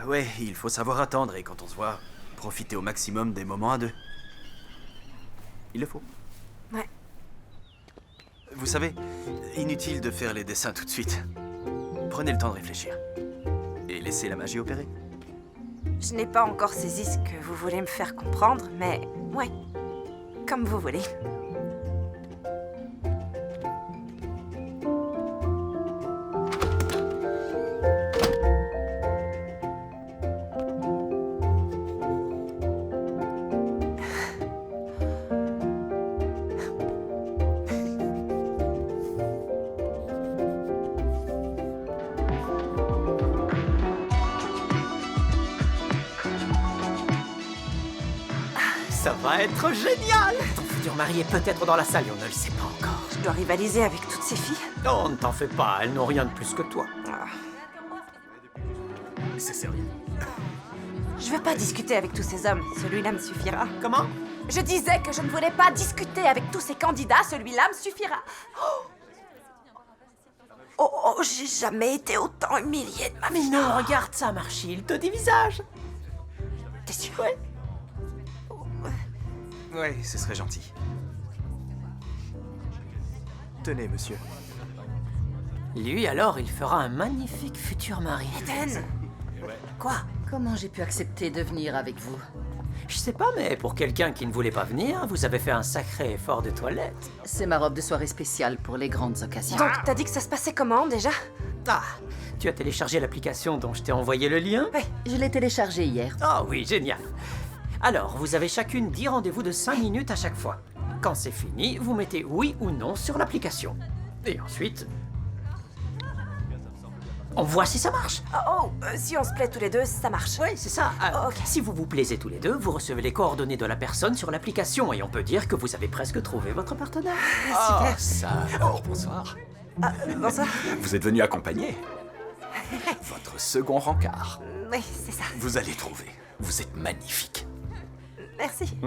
Ouais, il faut savoir attendre et quand on se voit, profiter au maximum des moments à deux. Il le faut. Ouais. Vous savez, inutile de faire les dessins tout de suite. Prenez le temps de réfléchir. Et laissez la magie opérer. Je n'ai pas encore saisi ce que vous voulez me faire comprendre, mais ouais, comme vous voulez. Ça va être génial! Ton futur mari est peut-être dans la salle et on ne le sait pas encore. Je dois rivaliser avec toutes ces filles. Non, ne t'en fais pas, elles n'ont rien de plus que toi. C'est sérieux. Je veux pas discuter avec tous ces hommes, celui-là me suffira. Comment? Je disais que je ne voulais pas discuter avec tous ces candidats, celui-là me suffira. Oh, j'ai jamais été autant humiliée de ma vie. Mais non, regarde ça, Marchie, il te dit visage. T'es sûr? Ouais. Ouais, ce serait gentil. Tenez, monsieur. Lui, alors, il fera un magnifique futur mari. Ethan. Quoi? Comment j'ai pu accepter de venir avec vous? Je sais pas, mais pour quelqu'un qui ne voulait pas venir, vous avez fait un sacré effort de toilette. C'est ma robe de soirée spéciale pour les grandes occasions. Donc, t'as dit que ça se passait comment, déjà? Ah, tu as téléchargé l'application dont je t'ai envoyé le lien? Oui. Je l'ai téléchargé hier. Ah oui, génial. Alors, vous avez chacune 10 rendez-vous de 5 minutes à chaque fois. Quand c'est fini, vous mettez oui ou non sur l'application. Et ensuite, on voit si ça marche. Si on se plaît tous les deux, ça marche. Oui, c'est ça. Ok. Si vous vous plaisez tous les deux, vous recevez les coordonnées de la personne sur l'application et on peut dire que vous avez presque trouvé votre partenaire. Ah, ça alors, bonsoir. Bonsoir. Vous êtes venu accompagner votre second rencard. Oui, c'est ça. Vous allez trouver. Vous êtes magnifique. Merci.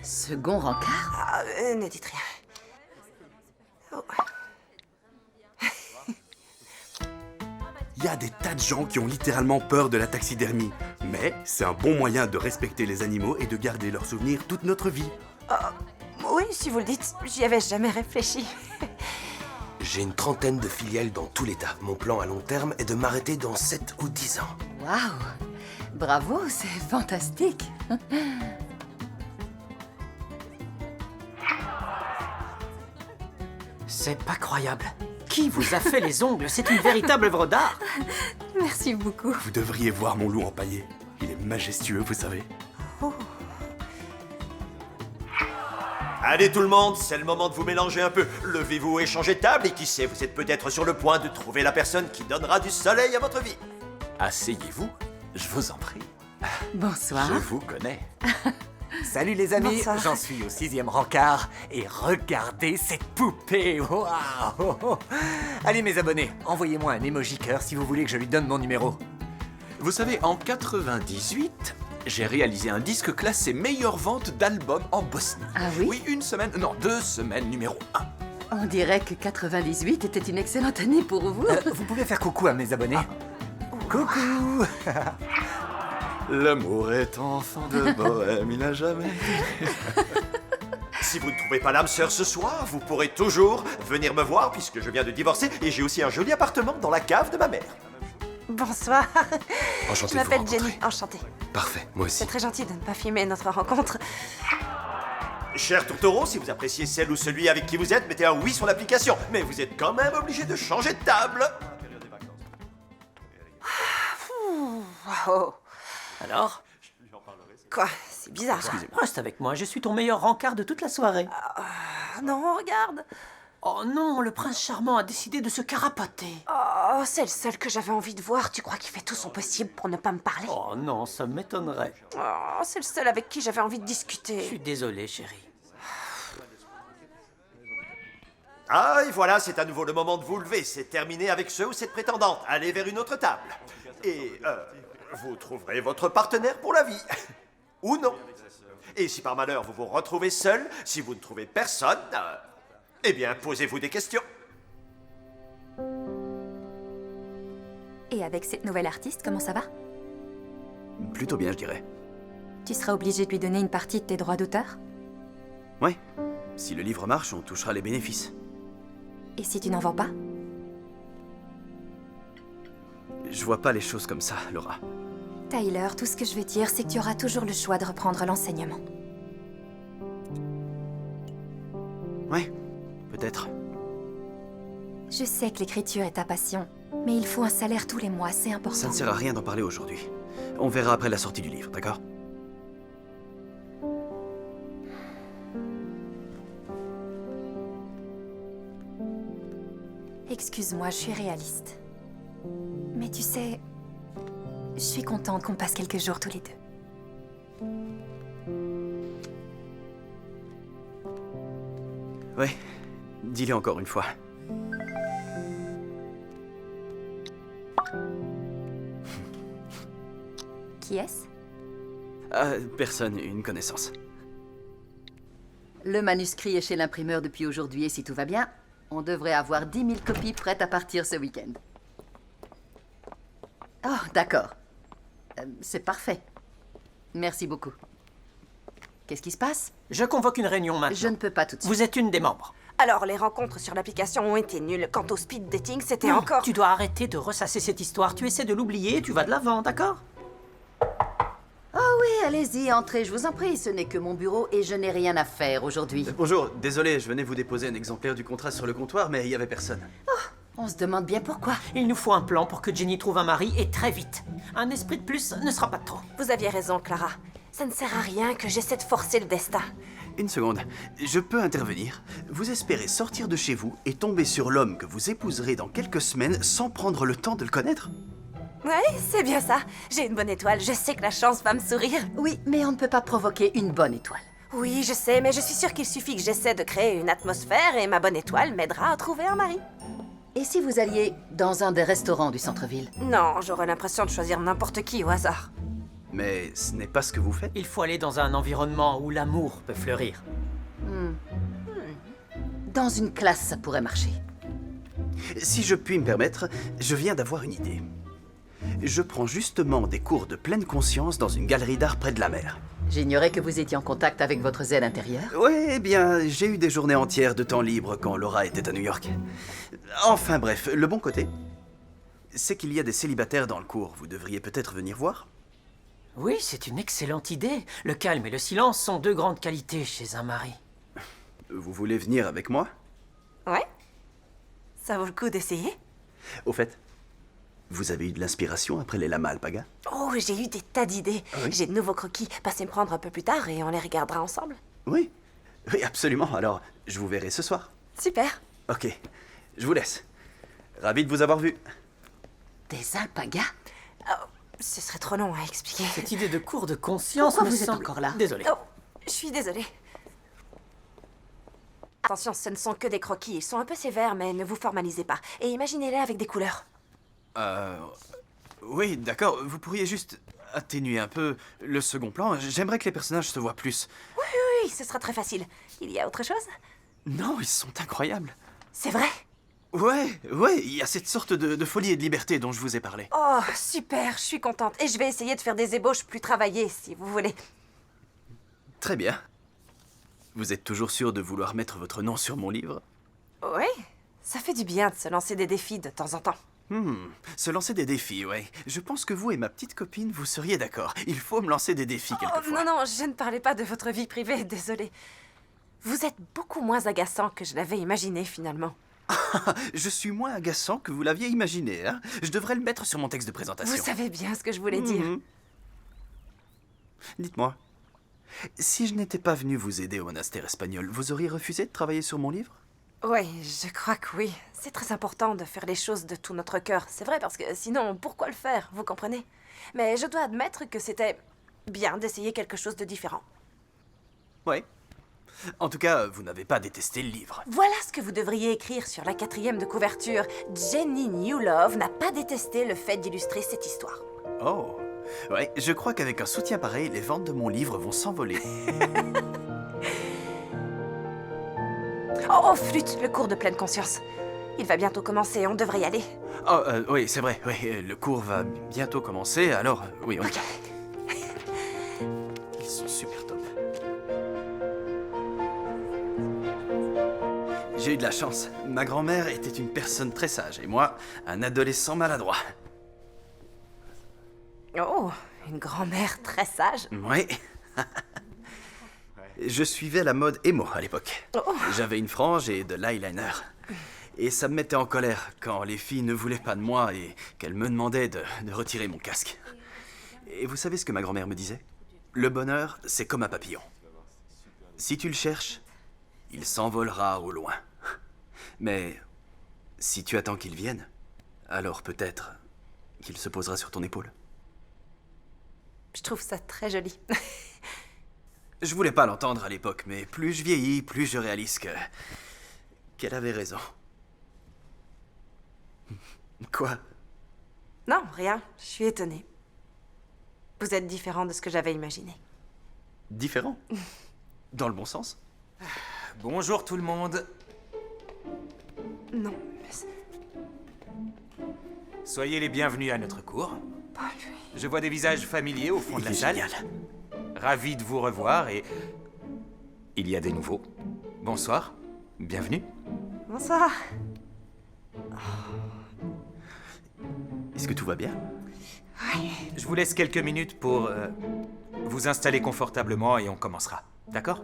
Second rencard? Ne dites rien. Oh. Il y a des tas de gens qui ont littéralement peur de la taxidermie. Mais c'est un bon moyen de respecter les animaux et de garder leurs souvenirs toute notre vie. Oui, si vous le dites, j'y avais jamais réfléchi. J'ai une trentaine de filiales dans tout l'État. Mon plan à long terme est de m'arrêter dans 7 ou 10 ans. Waouh! Bravo, c'est fantastique! C'est pas croyable. Qui vous a fait les ongles? C'est une véritable œuvre d'art. Merci beaucoup. Vous devriez voir mon loup empaillé. Il est majestueux, vous savez. Allez tout le monde, c'est le moment de vous mélanger un peu. Levez-vous et changez de table et qui sait, vous êtes peut-être sur le point de trouver la personne qui donnera du soleil à votre vie. Asseyez-vous, je vous en prie. Bonsoir. Je vous connais. Salut les amis, Bonsoir. j'en suis au 6e rencard et regardez cette poupée. Waouh! Allez mes abonnés, envoyez-moi un emoji cœur si vous voulez que je lui donne mon numéro. Vous savez, en 98, j'ai réalisé un disque classé meilleure vente d'albums en Bosnie. Ah oui? Oui, 1 semaine, non, 2 semaines numéro 1. On dirait que 98 était une excellente année pour vous. Vous pouvez faire coucou à mes abonnés. Coucou! L'amour est enfant de bohème, il n'a jamais... Si vous ne trouvez pas l'âme sœur ce soir, vous pourrez toujours venir me voir puisque je viens de divorcer et j'ai aussi un joli appartement dans la cave de ma mère. Bonsoir. Enchanté Je de vous m'appelle Jenny. rencontrer. Enchantée. Parfait, moi aussi. C'est très gentil de ne pas filmer notre rencontre. Cher Tourtereau, si vous appréciez celle ou celui avec qui vous êtes, mettez un oui sur l'application. Mais vous êtes quand même obligé de changer de table. Oh. Alors, Quoi? C'est bizarre. reste avec moi, je suis ton meilleur rencard de toute la soirée. Ah non, regarde. Oh non, le prince charmant a décidé de se carapater. Oh, c'est le seul que j'avais envie de voir. Tu crois qu'il fait tout son possible pour ne pas me parler? Oh non, ça m'étonnerait. Oh, c'est le seul avec qui j'avais envie de Je discuter. suis désolé, chérie. Ah, et voilà, c'est à nouveau le moment de vous lever. C'est terminé avec ce ou cette prétendante. Allez vers une autre table. Et, vous trouverez votre partenaire pour la vie. Ou non. Et si par malheur vous vous retrouvez seul, si vous ne trouvez personne, eh bien, posez-vous des questions. Et avec cette nouvelle artiste, comment ça va? Plutôt bien, je dirais. Tu seras obligé de lui donner une partie de tes droits d'auteur? Ouais. Si le livre marche, on touchera les bénéfices. Et si tu n'en vends pas? Je vois pas les choses comme ça, Laura. Tyler, tout ce que je veux dire, c'est que tu auras toujours le choix de reprendre l'enseignement. Ouais, peut-être. Je sais que l'écriture est ta passion, mais il faut un salaire tous les mois, c'est important. Ça ne sert à rien d'en parler aujourd'hui. On verra après la sortie du livre, d'accord? Excuse-moi, je suis réaliste. Mais tu sais, je suis contente qu'on passe quelques jours tous les deux. Ouais, dis-le encore une fois. Qui est-ce? Personne, une connaissance. Le manuscrit est chez l'imprimeur depuis aujourd'hui et si tout va bien, on devrait avoir 10 000 copies prêtes à partir ce week-end. Oh, d'accord. C'est parfait. Merci beaucoup. Qu'est-ce qui se passe? Je convoque une réunion maintenant. Je ne peux pas tout de suite. Vous êtes une des membres. Alors, les rencontres sur l'application ont été nulles. Quant au speed dating, c'était encore... Tu dois arrêter de ressasser cette histoire. Tu essaies de l'oublier et tu vas de l'avant, d'accord? Oh oui, allez-y, entrez, je vous en prie. Ce n'est que mon bureau et je n'ai rien à faire aujourd'hui. Bonjour, désolé, je venais vous déposer un exemplaire du contrat sur le comptoir, mais il y avait personne. On se demande bien pourquoi. Il nous faut un plan pour que Jenny trouve un mari et très vite. Un esprit de plus ne sera pas de trop. Vous aviez raison, Clara. Ça ne sert à rien que j'essaie de forcer le destin. Une seconde, je peux intervenir. Vous espérez sortir de chez vous et tomber sur l'homme que vous épouserez dans quelques semaines sans prendre le temps de le connaître? Ouais, c'est bien ça. J'ai une bonne étoile, je sais que la chance va me sourire. Oui, mais on ne peut pas provoquer une bonne étoile. Oui, je sais, mais je suis sûre qu'il suffit que j'essaie de créer une atmosphère et ma bonne étoile m'aidera à trouver un mari. Et si vous alliez dans un des restaurants du centre-ville? Non, j'aurais l'impression de choisir n'importe qui au hasard. Mais ce n'est pas ce que vous faites. Il faut aller dans un environnement où l'amour peut fleurir. Dans une classe, ça pourrait marcher. Si je puis me permettre, je viens d'avoir une idée. Je prends justement des cours de pleine conscience dans une galerie d'art près de la mer. J'ignorais que vous étiez en contact avec votre zen intérieur. Ouais, eh bien, j'ai eu des journées entières de temps libre quand Laura était à New York. Enfin bref, le bon côté, c'est qu'il y a des célibataires dans le cours. Vous devriez peut-être venir voir. Oui, c'est une excellente idée. Le calme et le silence sont deux grandes qualités chez un mari. Vous voulez venir avec moi? Ouais? Ça vaut le coup d'essayer? Au fait, vous avez eu de l'inspiration après les lamas alpaga? Oh, j'ai eu des tas d'idées. Ah oui? J'ai de nouveaux croquis. Passez me prendre un peu plus tard et on les regardera ensemble. Oui, oui, absolument. Alors, je vous verrai ce soir. Super. Ok, je vous laisse. Ravi de vous avoir vu. Des alpagas? Oh, ce serait trop long à expliquer. Cette idée de cours de conscience Pourquoi me vous êtes semble... encore là? Désolé. Oh, je suis désolée. Attention, ce ne sont que des croquis. Ils sont un peu sévères, mais ne vous formalisez pas. Et imaginez-les avec des couleurs. Oui, d'accord. Vous pourriez juste atténuer un peu le second plan. J'aimerais que les personnages se voient plus. Oui, ce sera très facile. Il y a autre chose? Non, ils sont incroyables. C'est vrai? Ouais, il y a cette sorte de folie et de liberté dont je vous ai parlé. Oh, super, je suis contente. Et je vais essayer de faire des ébauches plus travaillées, si vous voulez. Très bien. Vous êtes toujours sûr de vouloir mettre votre nom sur mon livre? Oui, ça fait du bien de se lancer des défis de temps en temps. Se lancer des défis, ouais. Je pense que vous et ma petite copine, vous seriez d'accord. Il faut me lancer des défis Oh, quelquefois. non, je ne parlais pas de votre vie privée, désolée. Vous êtes beaucoup moins agaçant que je l'avais imaginé, finalement. Je suis moins agaçant que vous l'aviez imaginé, hein. Je devrais le mettre sur mon texte de présentation. Vous savez bien ce que je voulais dire. Dites-moi, si je n'étais pas venu vous aider au monastère espagnol, vous auriez refusé de travailler sur mon livre? Oui, je crois que oui. C'est très important de faire les choses de tout notre cœur. C'est vrai, parce que sinon, pourquoi le faire, vous comprenez? Mais je dois admettre que c'était bien d'essayer quelque chose de différent. Oui. En tout cas, vous n'avez pas détesté le livre. Voilà ce que vous devriez écrire sur la 4e de couverture. Jenny Newlove n'a pas détesté le fait d'illustrer cette histoire. Oh. Ouais, je crois qu'avec un soutien pareil, les ventes de mon livre vont s'envoler. Oh, flûte, le cours de pleine conscience. Il va bientôt commencer, on devrait y aller. Oh, oui, c'est vrai, oui, le cours va bientôt commencer, alors, oui, on y va. Ils sont super top. J'ai eu de la chance. Ma grand-mère était une personne très sage, et moi, un adolescent maladroit. Oh, une grand-mère très sage. Oui. Je suivais la mode emo à l'époque. Oh. J'avais une frange et de l'eyeliner. Et ça me mettait en colère quand les filles ne voulaient pas de moi et qu'elles me demandaient de retirer mon casque. Et vous savez ce que ma grand-mère me disait? Le bonheur, c'est comme un papillon. Si tu le cherches, il s'envolera au loin. Mais si tu attends qu'il vienne, alors peut-être qu'il se posera sur ton épaule. Je trouve ça très joli. Je voulais pas l'entendre à l'époque, mais plus je vieillis, plus je réalise qu'elle avait raison. Quoi? Non, rien. Je suis étonnée. Vous êtes différent de ce que j'avais imaginé. Différent? Dans le bon sens? Bonjour tout le monde. Non, Soyez les bienvenus à notre cours. pas lui. Je vois des visages familiers au fond de Il la est salle. génial. Ravi de vous revoir et... Il y a des nouveaux. Bonsoir. Bienvenue. Bonsoir. Est-ce que tout va bien? Je vous laisse quelques minutes pour vous installer confortablement et on commencera. D'accord?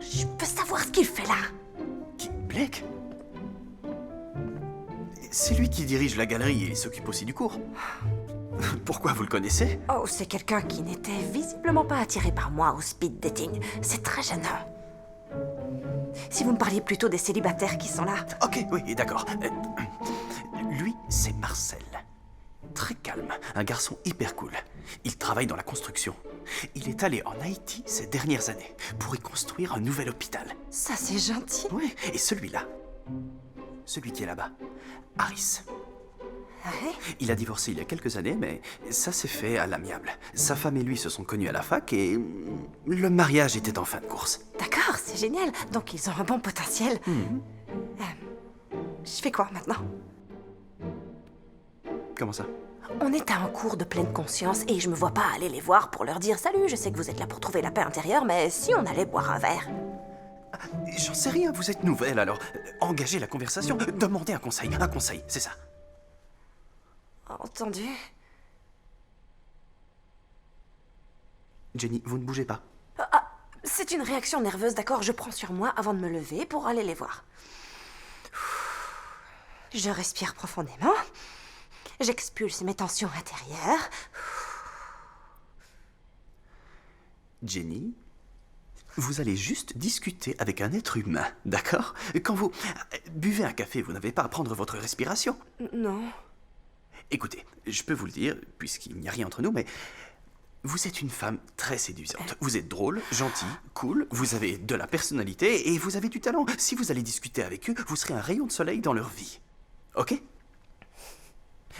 Je peux savoir ce qu'il fait là? Qui? Blake? C'est lui qui dirige la galerie et il s'occupe aussi du cours. Pourquoi vous le connaissez? Oh, c'est quelqu'un qui n'était visiblement pas attiré par moi au speed dating. C'est très gênant. Si vous me parliez plutôt des célibataires qui sont là. Ok, oui, d'accord. Lui, c'est Marcel. Très calme, un garçon hyper cool. Il travaille dans la construction. Il est allé en Haïti ces dernières années pour y construire un nouvel hôpital. Ça, c'est gentil. Oui, et celui-là, celui qui est là-bas, Harris. Ouais. Il a divorcé il y a quelques années, mais ça s'est fait à l'amiable. Sa femme et lui se sont connus à la fac et le mariage était en fin de course. D'accord, c'est génial. Donc, ils ont un bon potentiel. Je fais quoi maintenant? Comment ça? On est à un cours de pleine conscience et je me vois pas aller les voir pour leur dire « Salut, je sais que vous êtes là pour trouver la paix intérieure, mais si on allait boire un verre ?» J'en sais rien, vous êtes nouvelle alors. Engagez la conversation, demandez un conseil, c'est ça. Entendu. Jenny, vous ne bougez pas. C'est une réaction nerveuse, d'accord? Je prends sur moi avant de me lever pour aller les voir. Je respire profondément. J'expulse mes tensions intérieures. Jenny, vous allez juste discuter avec un être humain, d'accord? Quand vous buvez un café, vous n'avez pas à prendre votre respiration. Non. Écoutez, je peux vous le dire, puisqu'il n'y a rien entre nous, mais vous êtes une femme très séduisante. Vous êtes drôle, gentille, cool, vous avez de la personnalité et vous avez du talent. Si vous allez discuter avec eux, vous serez un rayon de soleil dans leur vie. Ok?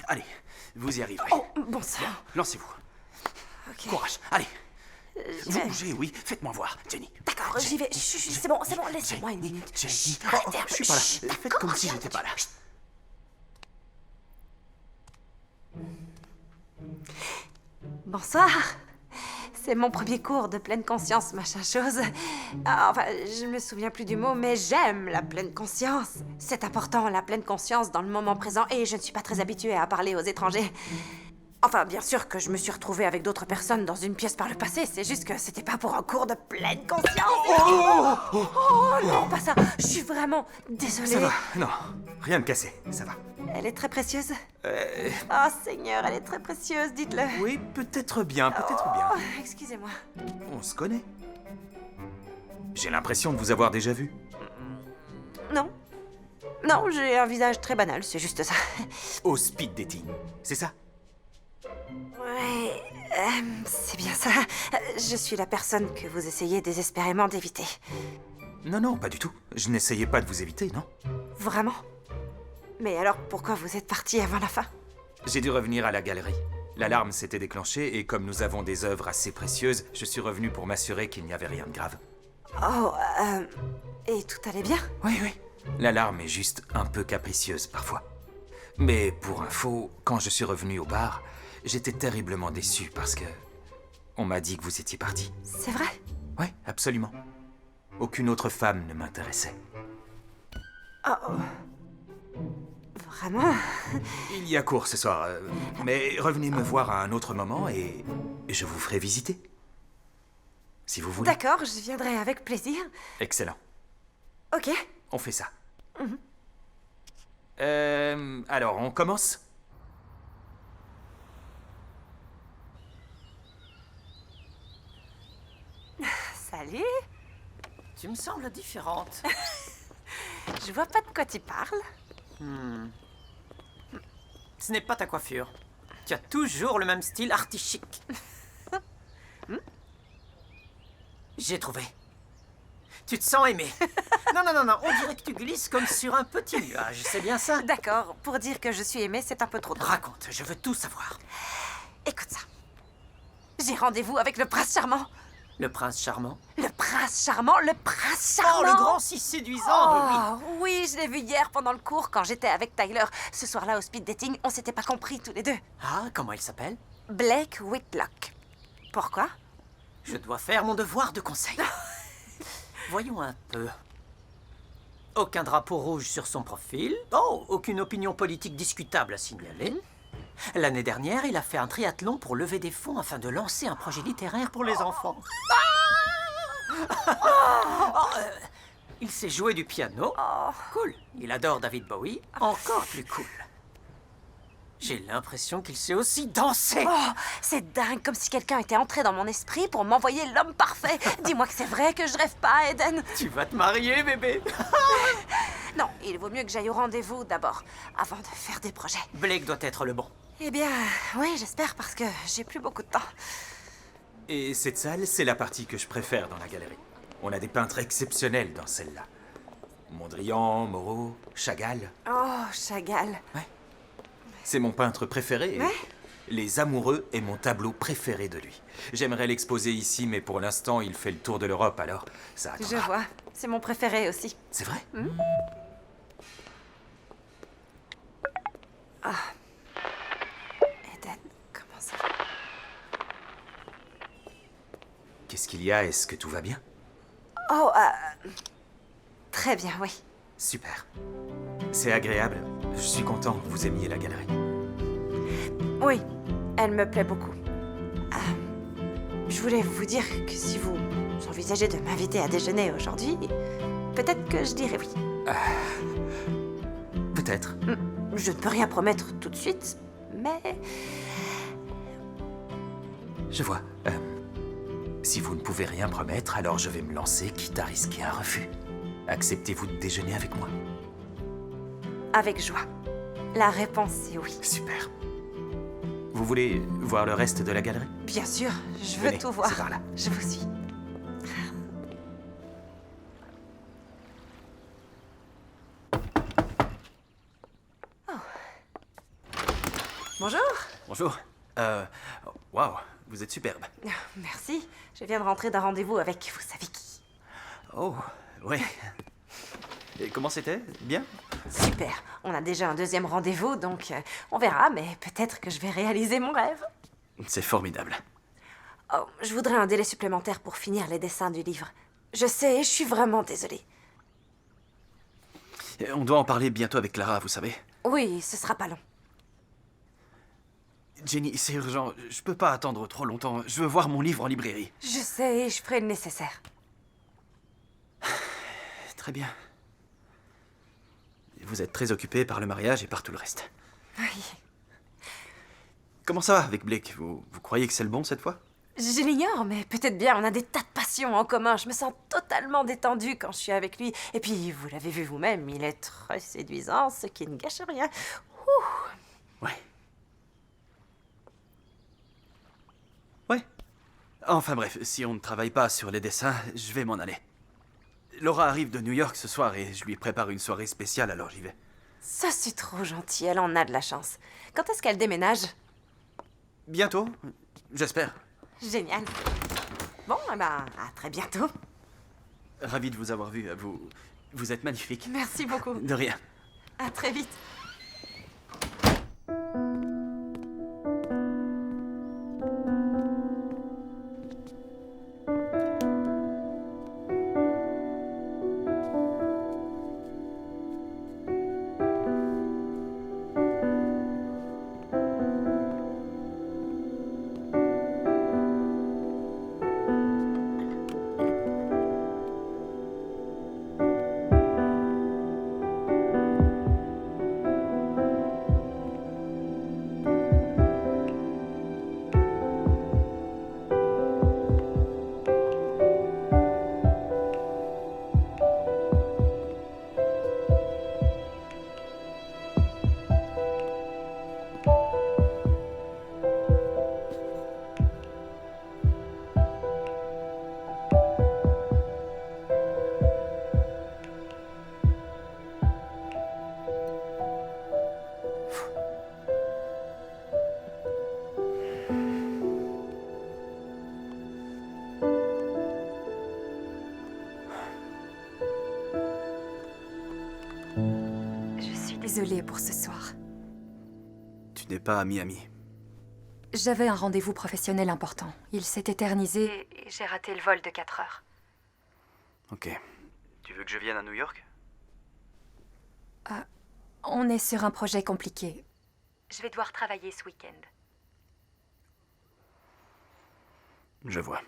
Allez, vous y arriverez. Oh, bon sang. Lancez-vous. Ok. Courage, allez. J'y Vous vais. bougez, oui. Faites-moi voir, Jenny. D'accord, j'y vais. Chut, c'est bon, laissez-moi une minute. Jenny, Arrêtez un je suis peu. pas là. Chut, Faites d'accord, comme si j'ai j'étais pas là. Bonsoir. C'est mon premier cours de pleine conscience, machin chose. Enfin, je me souviens plus du mot, mais j'aime la pleine conscience. C'est important, la pleine conscience dans le moment présent, et je ne suis pas très habituée à parler aux étrangers. Enfin, bien sûr que je me suis retrouvée avec d'autres personnes dans une pièce par le passé, c'est juste que c'était pas pour un cours de pleine conscience. Oh non, pas ça. Je suis vraiment désolée. Ça va, non, rien de cassé, ça va. Elle est très précieuse. Oh Seigneur, elle est très précieuse, dites-le. Oui, peut-être bien, peut-être bien. Oh, excusez-moi. On se connaît. J'ai l'impression de vous avoir déjà vu. Non. Non, j'ai un visage très banal, c'est juste ça. Au speed dating, c'est ça? Ouais, c'est bien ça. Je suis la personne que vous essayez désespérément d'éviter. Non, non, pas du tout. Je n'essayais pas de vous éviter, non? Vraiment? Mais alors, pourquoi vous êtes parti avant la fin? J'ai dû revenir à la galerie. L'alarme s'était déclenchée et comme nous avons des œuvres assez précieuses, je suis revenu pour m'assurer qu'il n'y avait rien de grave. Oh, et tout allait bien? Oui, oui. L'alarme est juste un peu capricieuse parfois. Mais pour info, quand je suis revenu au bar, j'étais terriblement déçu parce que on m'a dit que vous étiez parti. C'est vrai? Oui, absolument. Aucune autre femme ne m'intéressait. Oh. Vraiment? Il y a cours ce soir, mais revenez me voir à un autre moment et je vous ferai visiter. Si vous voulez. D'accord, je viendrai avec plaisir. Excellent. Ok. On fait ça. Alors, on commence? Salut. Tu me sembles différente. Je vois pas de quoi tu parles. Ce n'est pas ta coiffure. Tu as toujours le même style artistique. J'ai trouvé. Tu te sens aimé. Non, on dirait que tu glisses comme sur un petit nuage, c'est bien ça? D'accord, pour dire que je suis aimée, c'est un peu trop tôt. Raconte, je veux tout savoir. Écoute ça. J'ai rendez-vous avec le prince charmant. Le prince charmant? Le prince charmant, le prince charmant. Oh, le grand si séduisant, oui. Oui, je l'ai vu hier pendant le cours quand j'étais avec Tyler. Ce soir-là, au speed dating, on s'était pas compris tous les deux. Ah, comment il s'appelle? Blake Whitlock. Pourquoi? Je dois faire mon devoir de conseil. Voyons un peu. Aucun drapeau rouge sur son profil. Oh, aucune opinion politique discutable à signaler. L'année dernière, il a fait un triathlon pour lever des fonds afin de lancer un projet littéraire pour les enfants. Il sait jouer du piano. Cool. Il adore David Bowie. Encore plus cool. J'ai l'impression qu'il sait aussi danser. Oh, c'est dingue, comme si quelqu'un était entré dans mon esprit pour m'envoyer l'homme parfait. Dis-moi que c'est vrai que je rêve pas, Eden. Tu vas te marier, bébé. Non, il vaut mieux que j'aille au rendez-vous d'abord, avant de faire des projets. Blake doit être le bon. Eh bien, oui, j'espère, parce que j'ai plus beaucoup de temps. Et cette salle, c'est la partie que je préfère dans la galerie. On a des peintres exceptionnels dans celle-là. Mondrian, Moreau, Chagall. Oh, Chagall. C'est mon peintre préféré. Et Ouais. Les Amoureux est mon tableau préféré de lui. J'aimerais l'exposer ici, mais pour l'instant, il fait le tour de l'Europe, alors ça Je attendra. vois. C'est mon préféré aussi. C'est vrai? Eden, comment ça va? Qu'est-ce qu'il y a? Est-ce que tout va bien? Oh, très bien, oui. Super. C'est agréable. Je suis content que vous aimiez la galerie. Oui, elle me plaît beaucoup. Je voulais vous dire que si vous envisagez de m'inviter à déjeuner aujourd'hui, peut-être que je dirais oui. Peut-être. Je ne peux rien promettre tout de suite, mais... Je vois. Si vous ne pouvez rien promettre, alors je vais me lancer, quitte à risquer un refus. Acceptez-vous de déjeuner avec moi? Avec joie. La réponse est oui. Super. Vous voulez voir le reste de la galerie? Bien sûr, je veux Venez, tout voir. c'est par là. Je vous suis. Oh. Bonjour. Bonjour. Waouh, vous êtes superbe. Merci. Je viens de rentrer d'un rendez-vous avec vous savez qui. Oh, ouais. Et comment c'était? Bien? Super. On a déjà un deuxième rendez-vous, donc on verra, mais peut-être que je vais réaliser mon rêve. C'est formidable. Oh, je voudrais un délai supplémentaire pour finir les dessins du livre. Je sais, je suis vraiment désolée. Et on doit en parler bientôt avec Clara, vous savez. Oui, ce sera pas long. Jenny, c'est urgent. Je peux pas attendre trop longtemps. Je veux voir mon livre en librairie. Je sais, je ferai le nécessaire. Très bien. Vous êtes très occupé par le mariage et par tout le reste. Oui. Comment ça va avec Blake? Vous croyez que c'est le bon cette fois? Je l'ignore, mais peut-être bien, on a des tas de passions en commun. Je me sens totalement détendue quand je suis avec lui. Et puis, vous l'avez vu vous-même, il est très séduisant, ce qui ne gâche rien. Ouh. Ouais. Ouais. Enfin bref, si on ne travaille pas sur les dessins, je vais m'en aller. Laura arrive de New York ce soir et je lui prépare une soirée spéciale, alors j'y vais. Ça, c'est trop gentil, elle en a de la chance. Quand est-ce qu'elle déménage? Bientôt, j'espère. Génial. Bon, eh ben, à très bientôt. Ravi de vous avoir vu. Vous êtes magnifique. Merci beaucoup. De rien. À très vite. Je suis désolée pour ce soir. Tu n'es pas à Miami. J'avais un rendez-vous professionnel important. Il s'est éternisé et j'ai raté le vol de 4 heures. Ok. Tu veux que je vienne à New York? On est sur un projet compliqué. Je vais devoir travailler ce week-end. Je vois.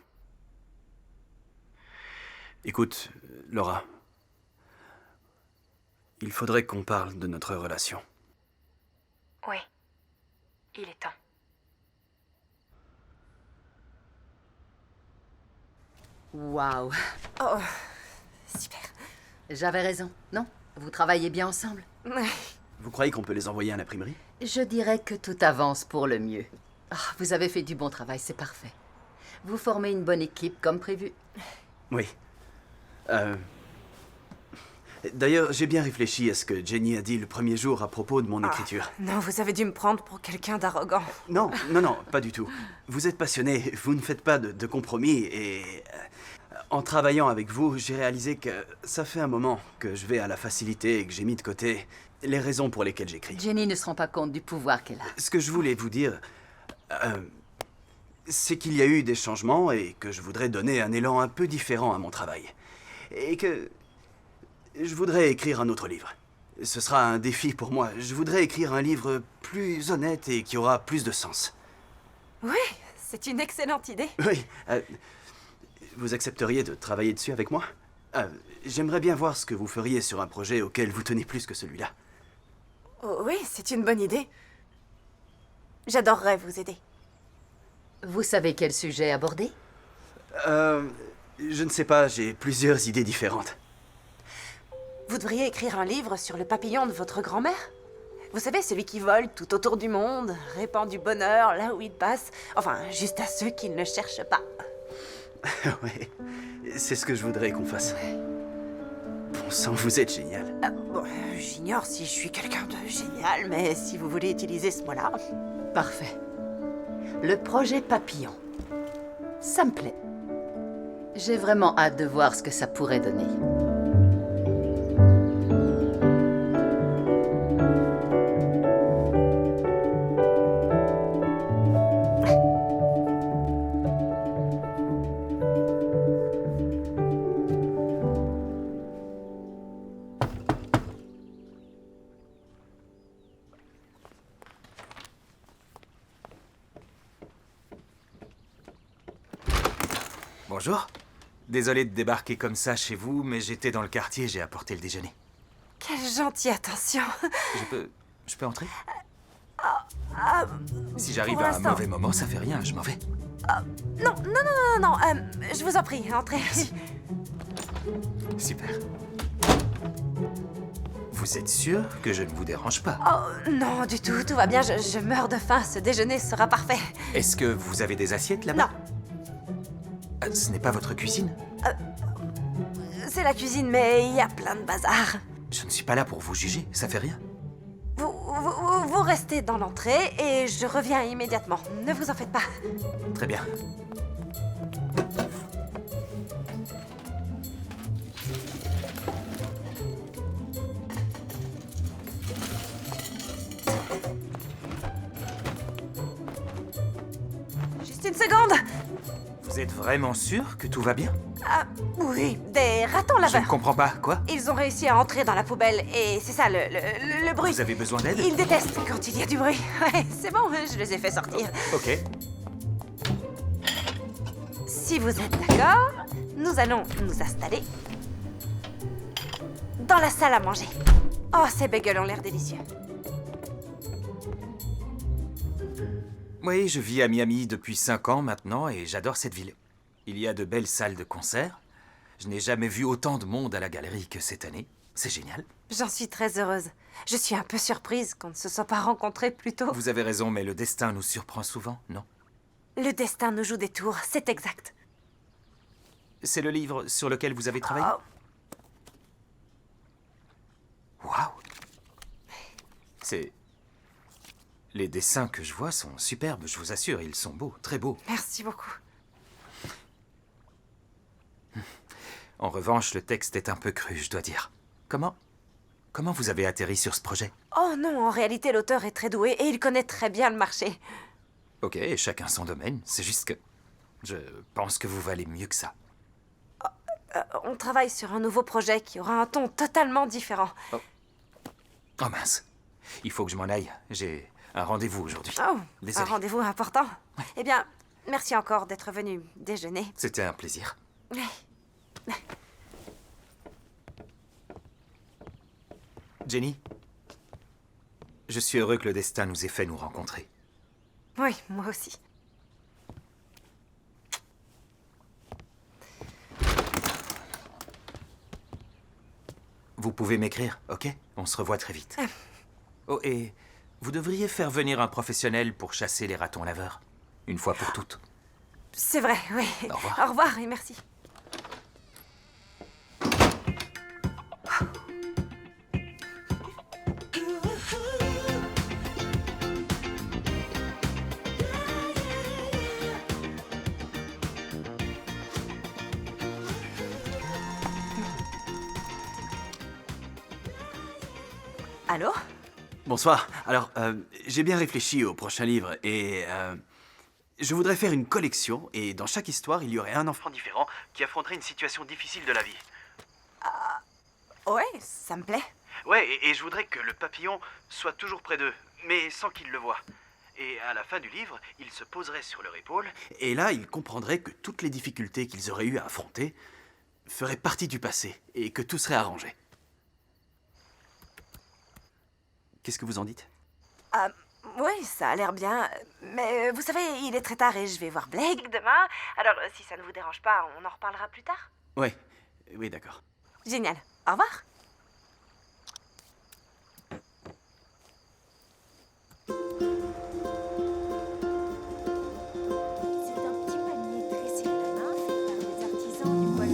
Écoute, Laura. Il faudrait qu'on parle de notre relation. Oui. Il est temps. Waouh. Oh, super. J'avais raison, non? Vous travaillez bien ensemble? Ouais. Vous croyez qu'on peut les envoyer à l'imprimerie? Je dirais que tout avance pour le mieux. Ah, vous avez fait du bon travail, c'est parfait. Vous formez une bonne équipe comme prévu. Oui. D'ailleurs, j'ai bien réfléchi à ce que Jenny a dit le premier jour à propos de mon écriture. Non, vous avez dû me prendre pour quelqu'un d'arrogant. Non, pas du tout. Vous êtes passionné, vous ne faites pas de compromis et... en travaillant avec vous, j'ai réalisé que ça fait un moment que je vais à la facilité et que j'ai mis de côté les raisons pour lesquelles j'écris. Jenny ne se rend pas compte du pouvoir qu'elle a. Ce que je voulais vous dire, c'est qu'il y a eu des changements et que je voudrais donner un élan un peu différent à mon travail. Et que je voudrais écrire un autre livre. Ce sera un défi pour moi. Je voudrais écrire un livre plus honnête et qui aura plus de sens. Oui, c'est une excellente idée. Oui. Vous accepteriez de travailler dessus avec moi? J'aimerais bien voir ce que vous feriez sur un projet auquel vous tenez plus que celui-là. Oh, oui, c'est une bonne idée. J'adorerais vous aider. Vous savez quel sujet aborder? Je ne sais pas, j'ai plusieurs idées différentes. Vous devriez écrire un livre sur le papillon de votre grand-mère. Vous savez, celui qui vole tout autour du monde, répand du bonheur là où il passe. Enfin, juste à ceux qui ne le cherchent pas. Oui, c'est ce que je voudrais qu'on fasse. Bon sang, vous êtes génial. Bon, j'ignore si je suis quelqu'un de génial, mais si vous voulez utiliser ce mot-là... Parfait. Le projet Papillon. Ça me plaît. J'ai vraiment hâte de voir ce que ça pourrait donner. Bonjour. Désolé de débarquer comme ça chez vous, mais j'étais dans le quartier, j'ai apporté le déjeuner. Quelle gentille attention. Je peux entrer? Si j'arrive pour à un l'instant. mauvais moment, ça fait rien, je m'en vais. Non, je vous en prie, entrez. Super. Vous êtes sûr que je ne vous dérange pas? Oh, non, du tout, tout va bien, je meurs de faim, ce déjeuner sera parfait. Est-ce que vous avez des assiettes là-bas? Non, Ce n'est pas votre cuisine? c'est la cuisine, mais il y a plein de bazar. Je ne suis pas là pour vous juger, ça fait rien. Vous restez dans l'entrée et je reviens immédiatement. Ne vous en faites pas. Très bien. Juste une seconde. Vous êtes vraiment sûr que tout va bien? Ah, oui, des ratons Je ne laveurs. comprends pas, quoi? Ils ont réussi à entrer dans la poubelle et c'est ça le bruit. Vous avez besoin d'aide? Ils détestent quand il y a du bruit. Ouais, c'est bon, je les ai fait sortir. Ok. Si vous êtes d'accord, nous allons nous installer dans la salle à manger. Oh, ces bagels ont l'air délicieux. Oui, je vis à Miami depuis 5 ans maintenant et j'adore cette ville. Il y a de belles salles de concert. Je n'ai jamais vu autant de monde à la galerie que cette année. C'est génial. J'en suis très heureuse. Je suis un peu surprise qu'on ne se soit pas rencontrés plus tôt. Vous avez raison, mais le destin nous surprend souvent, non? Le destin nous joue des tours, c'est exact. C'est le livre sur lequel vous avez travaillé? Waouh! C'est... Les dessins que je vois sont superbes, je vous assure, ils sont beaux, très beaux. Merci beaucoup. En revanche, le texte est un peu cru, je dois dire. Comment vous avez atterri sur ce projet? Oh non, en réalité, l'auteur est très doué et il connaît très bien le marché. Ok, chacun son domaine. C'est juste que je pense que vous valez mieux que ça. On travaille sur un nouveau projet qui aura un ton totalement différent. Oh mince. Il faut que je m'en aille. J'ai un rendez-vous aujourd'hui. Oh, Désolé. un rendez-vous important. Eh bien, merci encore d'être venu déjeuner. C'était un plaisir. Jenny, je suis heureux que le destin nous ait fait nous rencontrer. Oui, moi aussi. Vous pouvez m'écrire, ok? On se revoit très vite. Oh, et vous devriez faire venir un professionnel pour chasser les ratons laveurs. Une fois pour toutes. C'est vrai, oui. Au revoir. Au revoir et merci. Allô? Bonsoir. Alors, j'ai bien réfléchi au prochain livre et je voudrais faire une collection et dans chaque histoire, il y aurait un enfant différent qui affronterait une situation difficile de la vie. Ouais, ça me plaît. Ouais, et je voudrais que le papillon soit toujours près d'eux, mais sans qu'ils le voient. Et à la fin du livre, il se poserait sur leur épaule. Et là, ils comprendraient que toutes les difficultés qu'ils auraient eu à affronter feraient partie du passé et que tout serait arrangé. Qu'est-ce que vous en dites? Oui, ça a l'air bien. Mais vous savez, il est très tard et je vais voir Blake demain. Alors, si ça ne vous dérange pas, on en reparlera plus tard. Ouais, oui, d'accord. Génial. Au revoir. C'est un petit panier tressé à la main fait par des artisans du bois le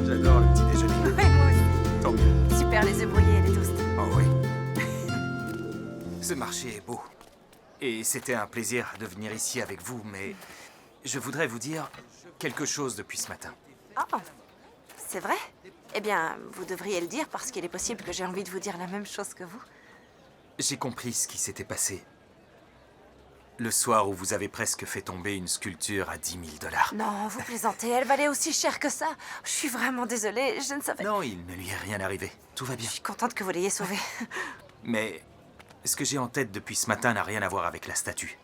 J'adore le petit déjeuner. Ouais, moi aussi. Tant mieux. Super, les œufs brouillés et les toasts. Oh oui. Ce marché est beau. Et c'était un plaisir de venir ici avec vous, mais je voudrais vous dire quelque chose depuis ce matin. Oh, c'est vrai? Eh bien, vous devriez le dire parce qu'il est possible que j'ai envie de vous dire la même chose que vous. J'ai compris ce qui s'était passé. Le soir où vous avez presque fait tomber une sculpture à 10 000 $. Non, vous plaisantez, elle valait aussi cher que ça. Je suis vraiment désolée, je ne savais... Non, il ne lui est rien arrivé. Tout va bien. Je suis contente que vous l'ayez sauvée. Mais ce que j'ai en tête depuis ce matin n'a rien à voir avec la statue.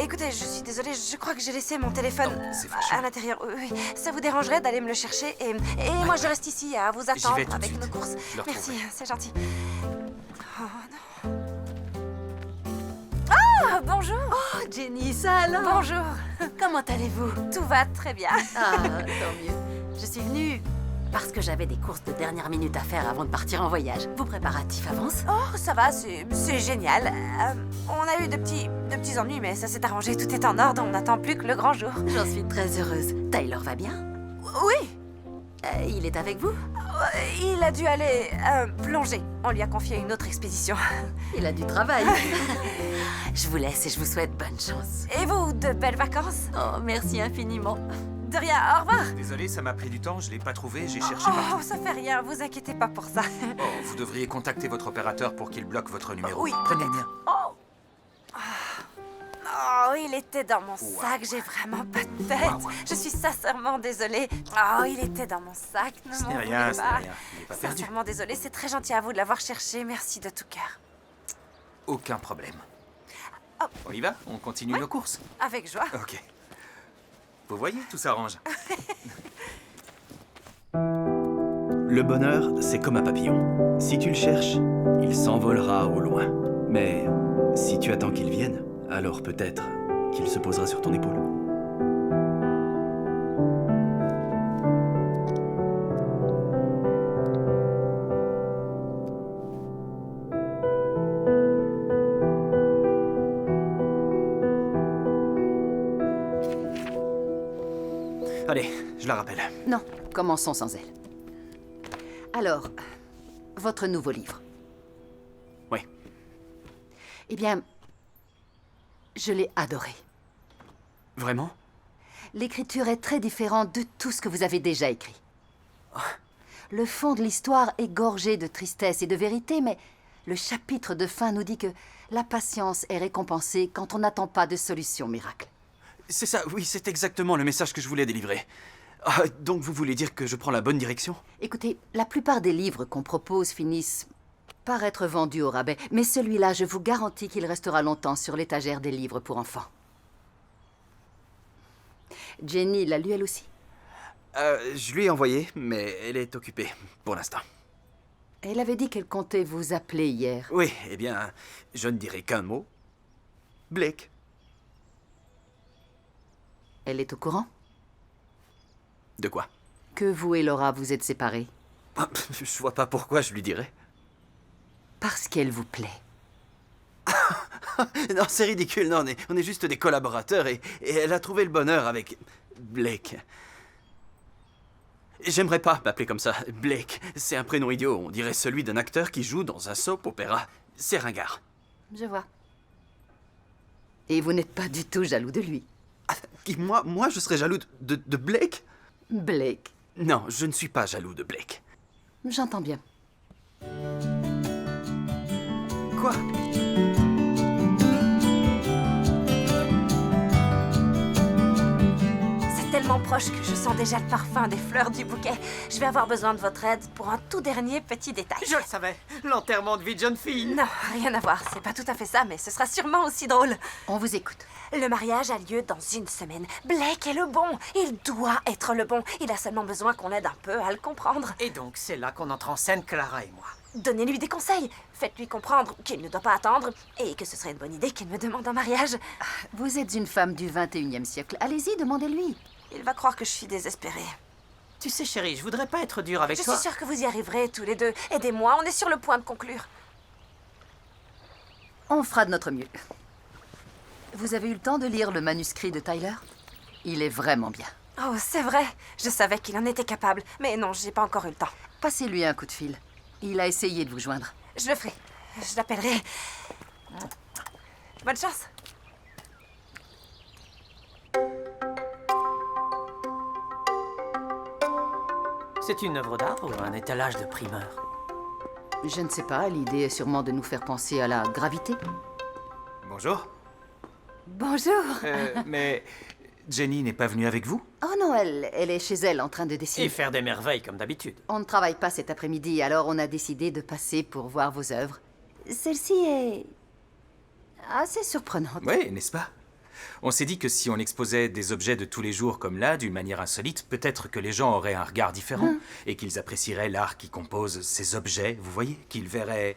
Écoutez, je suis désolée, je crois que j'ai laissé mon téléphone c'est fâcheux. à l'intérieur. Oui, ça vous dérangerait d'aller me le chercher et moi je reste ici à vous attendre vais tout de avec suite. nos courses. Je le Merci, retrouverai. c'est gentil. Oh non. Ah, bonjour. Oh, Jenny, ça alors? Bonjour. Comment allez-vous? Tout va très bien. Ah, tant mieux. Je suis venue parce que j'avais des courses de dernière minute à faire avant de partir en voyage. Vos préparatifs avancent? Oh, ça va, c'est génial. On a eu de petits ennuis, mais ça s'est arrangé, tout est en ordre, on n'attend plus que le grand jour. J'en suis très heureuse. Tyler va bien? Oui, Il est avec vous? il a dû aller plonger. On lui a confié une autre expédition. Il a du travail. Je vous laisse et je vous souhaite bonne chance. Et vous, de belles vacances? Oh, merci infiniment. De rien, au revoir. Désolé, ça m'a pris du temps, je l'ai pas trouvé, j'ai cherché partout. Oh, ça fait rien, vous inquiétez pas pour ça. Oh, vous devriez contacter votre opérateur pour qu'il bloque votre numéro. Oui, Prenez le mien. Oh, il était dans mon sac, j'ai vraiment pas de tête. Je suis sincèrement désolée. Oh, il était dans mon sac, ne Ce m'en n'est voulez rien, ce n'est pas. rien. Il n'est pas perdu. Sincèrement désolée, c'est très gentil à vous de l'avoir cherché, merci de tout cœur. Aucun problème. Oh. On y va? On continue nos courses? Avec joie. Ok. Vous voyez, tout s'arrange. Le bonheur, c'est comme un papillon. Si tu le cherches, il s'envolera au loin. Mais si tu attends qu'il vienne, alors peut-être qu'il se posera sur ton épaule. Allez, je la rappelle. Non, commençons sans elle. Alors, votre nouveau livre. Oui. Eh bien, je l'ai adoré. Vraiment? L'écriture est très différente de tout ce que vous avez déjà écrit. Le fond de l'histoire est gorgé de tristesse et de vérité, mais le chapitre de fin nous dit que la patience est récompensée quand on n'attend pas de solution miracle. C'est ça, oui, c'est exactement le message que je voulais délivrer. Ah, donc vous voulez dire que je prends la bonne direction? Écoutez, la plupart des livres qu'on propose finissent par être vendus au rabais, mais celui-là, je vous garantis qu'il restera longtemps sur l'étagère des livres pour enfants. Jenny l'a lu elle aussi? Je lui ai envoyé, mais elle est occupée pour l'instant. Elle avait dit qu'elle comptait vous appeler hier. Oui, eh bien, je ne dirai qu'un mot. Blake. Elle est au courant? De quoi? Que vous et Laura vous êtes séparés? Je vois pas pourquoi je lui dirais. Parce qu'elle vous plaît. Non, c'est ridicule, non, on est juste des collaborateurs et elle a trouvé le bonheur avec Blake. J'aimerais pas m'appeler comme ça. Blake, c'est un prénom idiot, on dirait celui d'un acteur qui joue dans un soap opéra. C'est ringard. Je vois. Et vous n'êtes pas du tout jaloux de lui? Moi, je serais jaloux de Blake? Blake. Non, je ne suis pas jaloux de Blake. J'entends bien. Quoi? C'est tellement proche que je sens déjà le parfum des fleurs du bouquet. Je vais avoir besoin de votre aide pour un tout dernier petit détail. Je le savais. L'enterrement de vie de jeune fille. Non, rien à voir. C'est pas tout à fait ça, mais ce sera sûrement aussi drôle. On vous écoute. Le mariage a lieu dans une semaine. Blake est le bon. Il doit être le bon. Il a seulement besoin qu'on aide un peu à le comprendre. Et donc, c'est là qu'on entre en scène, Clara et moi. Donnez-lui des conseils. Faites-lui comprendre qu'il ne doit pas attendre et que ce serait une bonne idée qu'il me demande en mariage. Vous êtes une femme du 21e siècle. Allez-y, demandez-lui. Il va croire que je suis désespérée. Tu sais, chérie, je voudrais pas être dur avec Je toi. suis sûre que vous y arriverez tous les deux. Aidez-moi, on est sur le point de conclure. On fera de notre mieux. Vous avez eu le temps de lire le manuscrit de Tyler? Il est vraiment bien. Oh, c'est vrai. Je savais qu'il en était capable. Mais non, j'ai pas encore eu le temps. Passez-lui un coup de fil. Il a essayé de vous joindre. Je le ferai. Je l'appellerai. Bonne chance. C'est une œuvre d'art ou un étalage de primeurs? Je ne sais pas, l'idée est sûrement de nous faire penser à la gravité. Bonjour. Bonjour. Mais Jenny n'est pas venue avec vous? Oh non, elle est chez elle en train de dessiner. Et faire des merveilles comme d'habitude. On ne travaille pas cet après-midi, alors on a décidé de passer pour voir vos œuvres. Celle-ci est assez surprenante. Oui, n'est-ce pas? On s'est dit que si on exposait des objets de tous les jours comme là, d'une manière insolite, peut-être que les gens auraient un regard différent et qu'ils apprécieraient l'art qui compose ces objets, vous voyez? Qu'ils verraient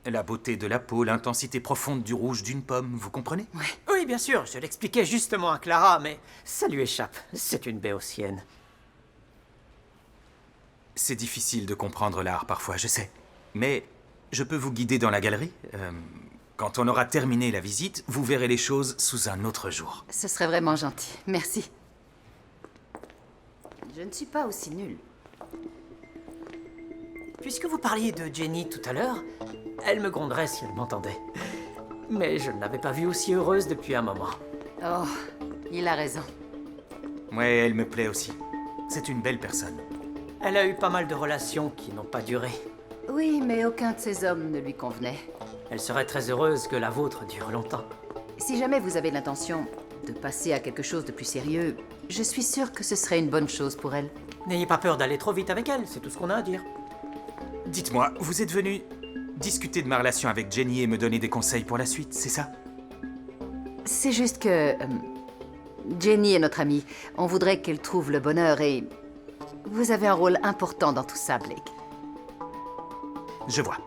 la beauté de la peau, l'intensité profonde du rouge d'une pomme, vous comprenez? Oui, bien sûr, je l'expliquais justement à Clara, mais ça lui échappe. C'est une béotienne. C'est difficile de comprendre l'art parfois, je sais. Mais je peux vous guider dans la galerie. Quand on aura terminé la visite, vous verrez les choses sous un autre jour. Ce serait vraiment gentil. Merci. Je ne suis pas aussi nulle. Puisque vous parliez de Jenny tout à l'heure, elle me gronderait si elle m'entendait. Mais je ne l'avais pas vue aussi heureuse depuis un moment. Oh, il a raison. Ouais, elle me plaît aussi. C'est une belle personne. Elle a eu pas mal de relations qui n'ont pas duré. Oui, mais aucun de ces hommes ne lui convenait. Elle serait très heureuse que la vôtre dure longtemps. Si jamais vous avez l'intention de passer à quelque chose de plus sérieux, je suis sûre que ce serait une bonne chose pour elle. N'ayez pas peur d'aller trop vite avec elle, c'est tout ce qu'on a à dire. Dites-moi, vous êtes venu discuter de ma relation avec Jenny et me donner des conseils pour la suite, c'est ça? C'est juste que... Jenny est notre amie. On voudrait qu'elle trouve le bonheur et... Vous avez un rôle important dans tout ça, Blake. Je vois.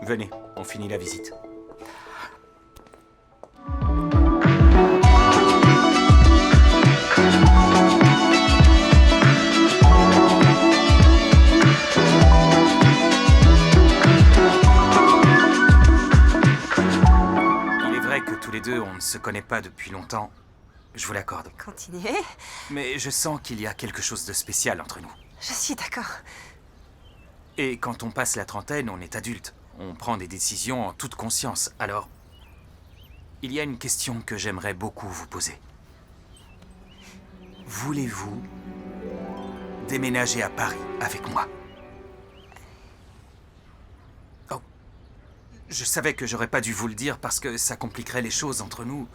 Venez, on finit la visite. Il est vrai que tous les deux, on ne se connaît pas depuis longtemps. je vous l'accorde. Continuez. Mais je sens qu'il y a quelque chose de spécial entre nous. Je suis d'accord. Et quand on passe la trentaine, on est adulte. On prend des décisions en toute conscience. Alors, il y a une question que j'aimerais beaucoup vous poser. Voulez-vous déménager à Paris avec moi? Oh, je savais que j'aurais pas dû vous le dire parce que ça compliquerait les choses entre nous.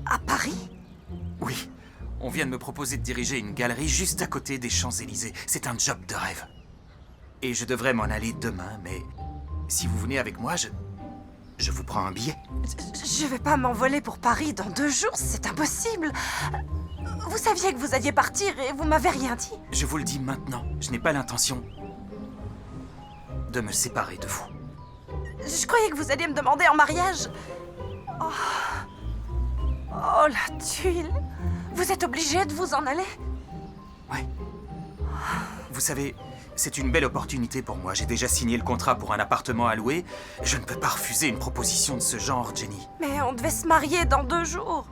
À Paris? Oui, on vient de me proposer de diriger une galerie juste à côté des Champs-Élysées. C'est un job de rêve. Et je devrais m'en aller demain, mais si vous venez avec moi, je vous prends un billet. Je vais pas m'envoler pour Paris dans 2 jours, c'est impossible. Vous saviez que vous alliez partir et vous m'avez rien dit. Je vous le dis maintenant, je n'ai pas l'intention de me séparer de vous. Je croyais que vous alliez me demander en mariage. Oh, la tuile. Vous êtes obligé de vous en aller? Ouais. Vous savez, c'est une belle opportunité pour moi. J'ai déjà signé le contrat pour un appartement à louer. Je ne peux pas refuser une proposition de ce genre, Jenny. Mais on devait se marier dans 2 jours.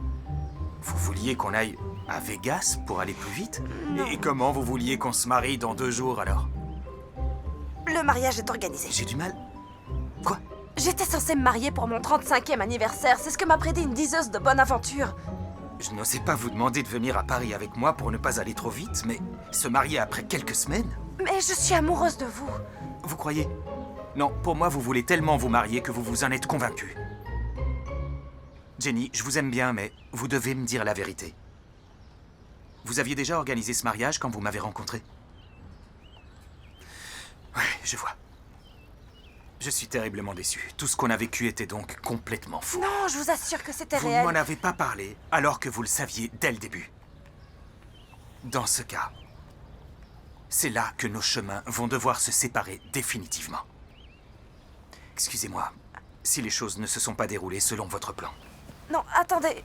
Vous vouliez qu'on aille à Vegas pour aller plus vite? Non. Et comment vous vouliez qu'on se marie dans 2 jours alors? Le mariage est organisé. J'ai du mal. Quoi? J'étais censée me marier pour mon 35e anniversaire. C'est ce que m'a prédit une diseuse de bonne aventure. Je n'osais pas vous demander de venir à Paris avec moi pour ne pas aller trop vite, mais se marier après quelques semaines? Mais je suis amoureuse de vous. Vous croyez? Non, pour moi, vous voulez tellement vous marier que vous vous en êtes convaincu. Jenny, je vous aime bien, mais vous devez me dire la vérité. Vous aviez déjà organisé ce mariage quand vous m'avez rencontré? Ouais, je vois. Je suis terriblement déçu. Tout ce qu'on a vécu était donc complètement faux. Non, je vous assure que c'était Vous ne réel. m'en avez pas parlé alors que vous le saviez dès le début. Dans ce cas, c'est là que nos chemins vont devoir se séparer définitivement. Excusez-moi si les choses ne se sont pas déroulées selon votre plan. Non, attendez.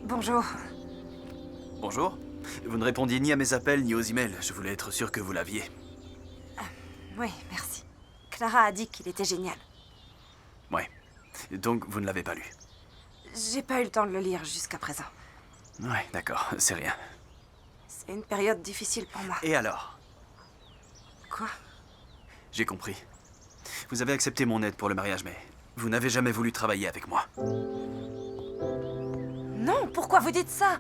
Bonjour. Bonjour. Vous ne répondiez ni à mes appels ni aux emails. Je voulais être sûr que vous l'aviez. Oui, merci. Clara a dit qu'il était génial. Ouais. Donc, vous ne l'avez pas lu. J'ai pas eu le temps de le lire jusqu'à présent. Ouais, d'accord. C'est rien. C'est une période difficile pour moi. Et alors? Quoi? J'ai compris. Vous avez accepté mon aide pour le mariage, mais vous n'avez jamais voulu travailler avec moi. Non, pourquoi vous dites ça?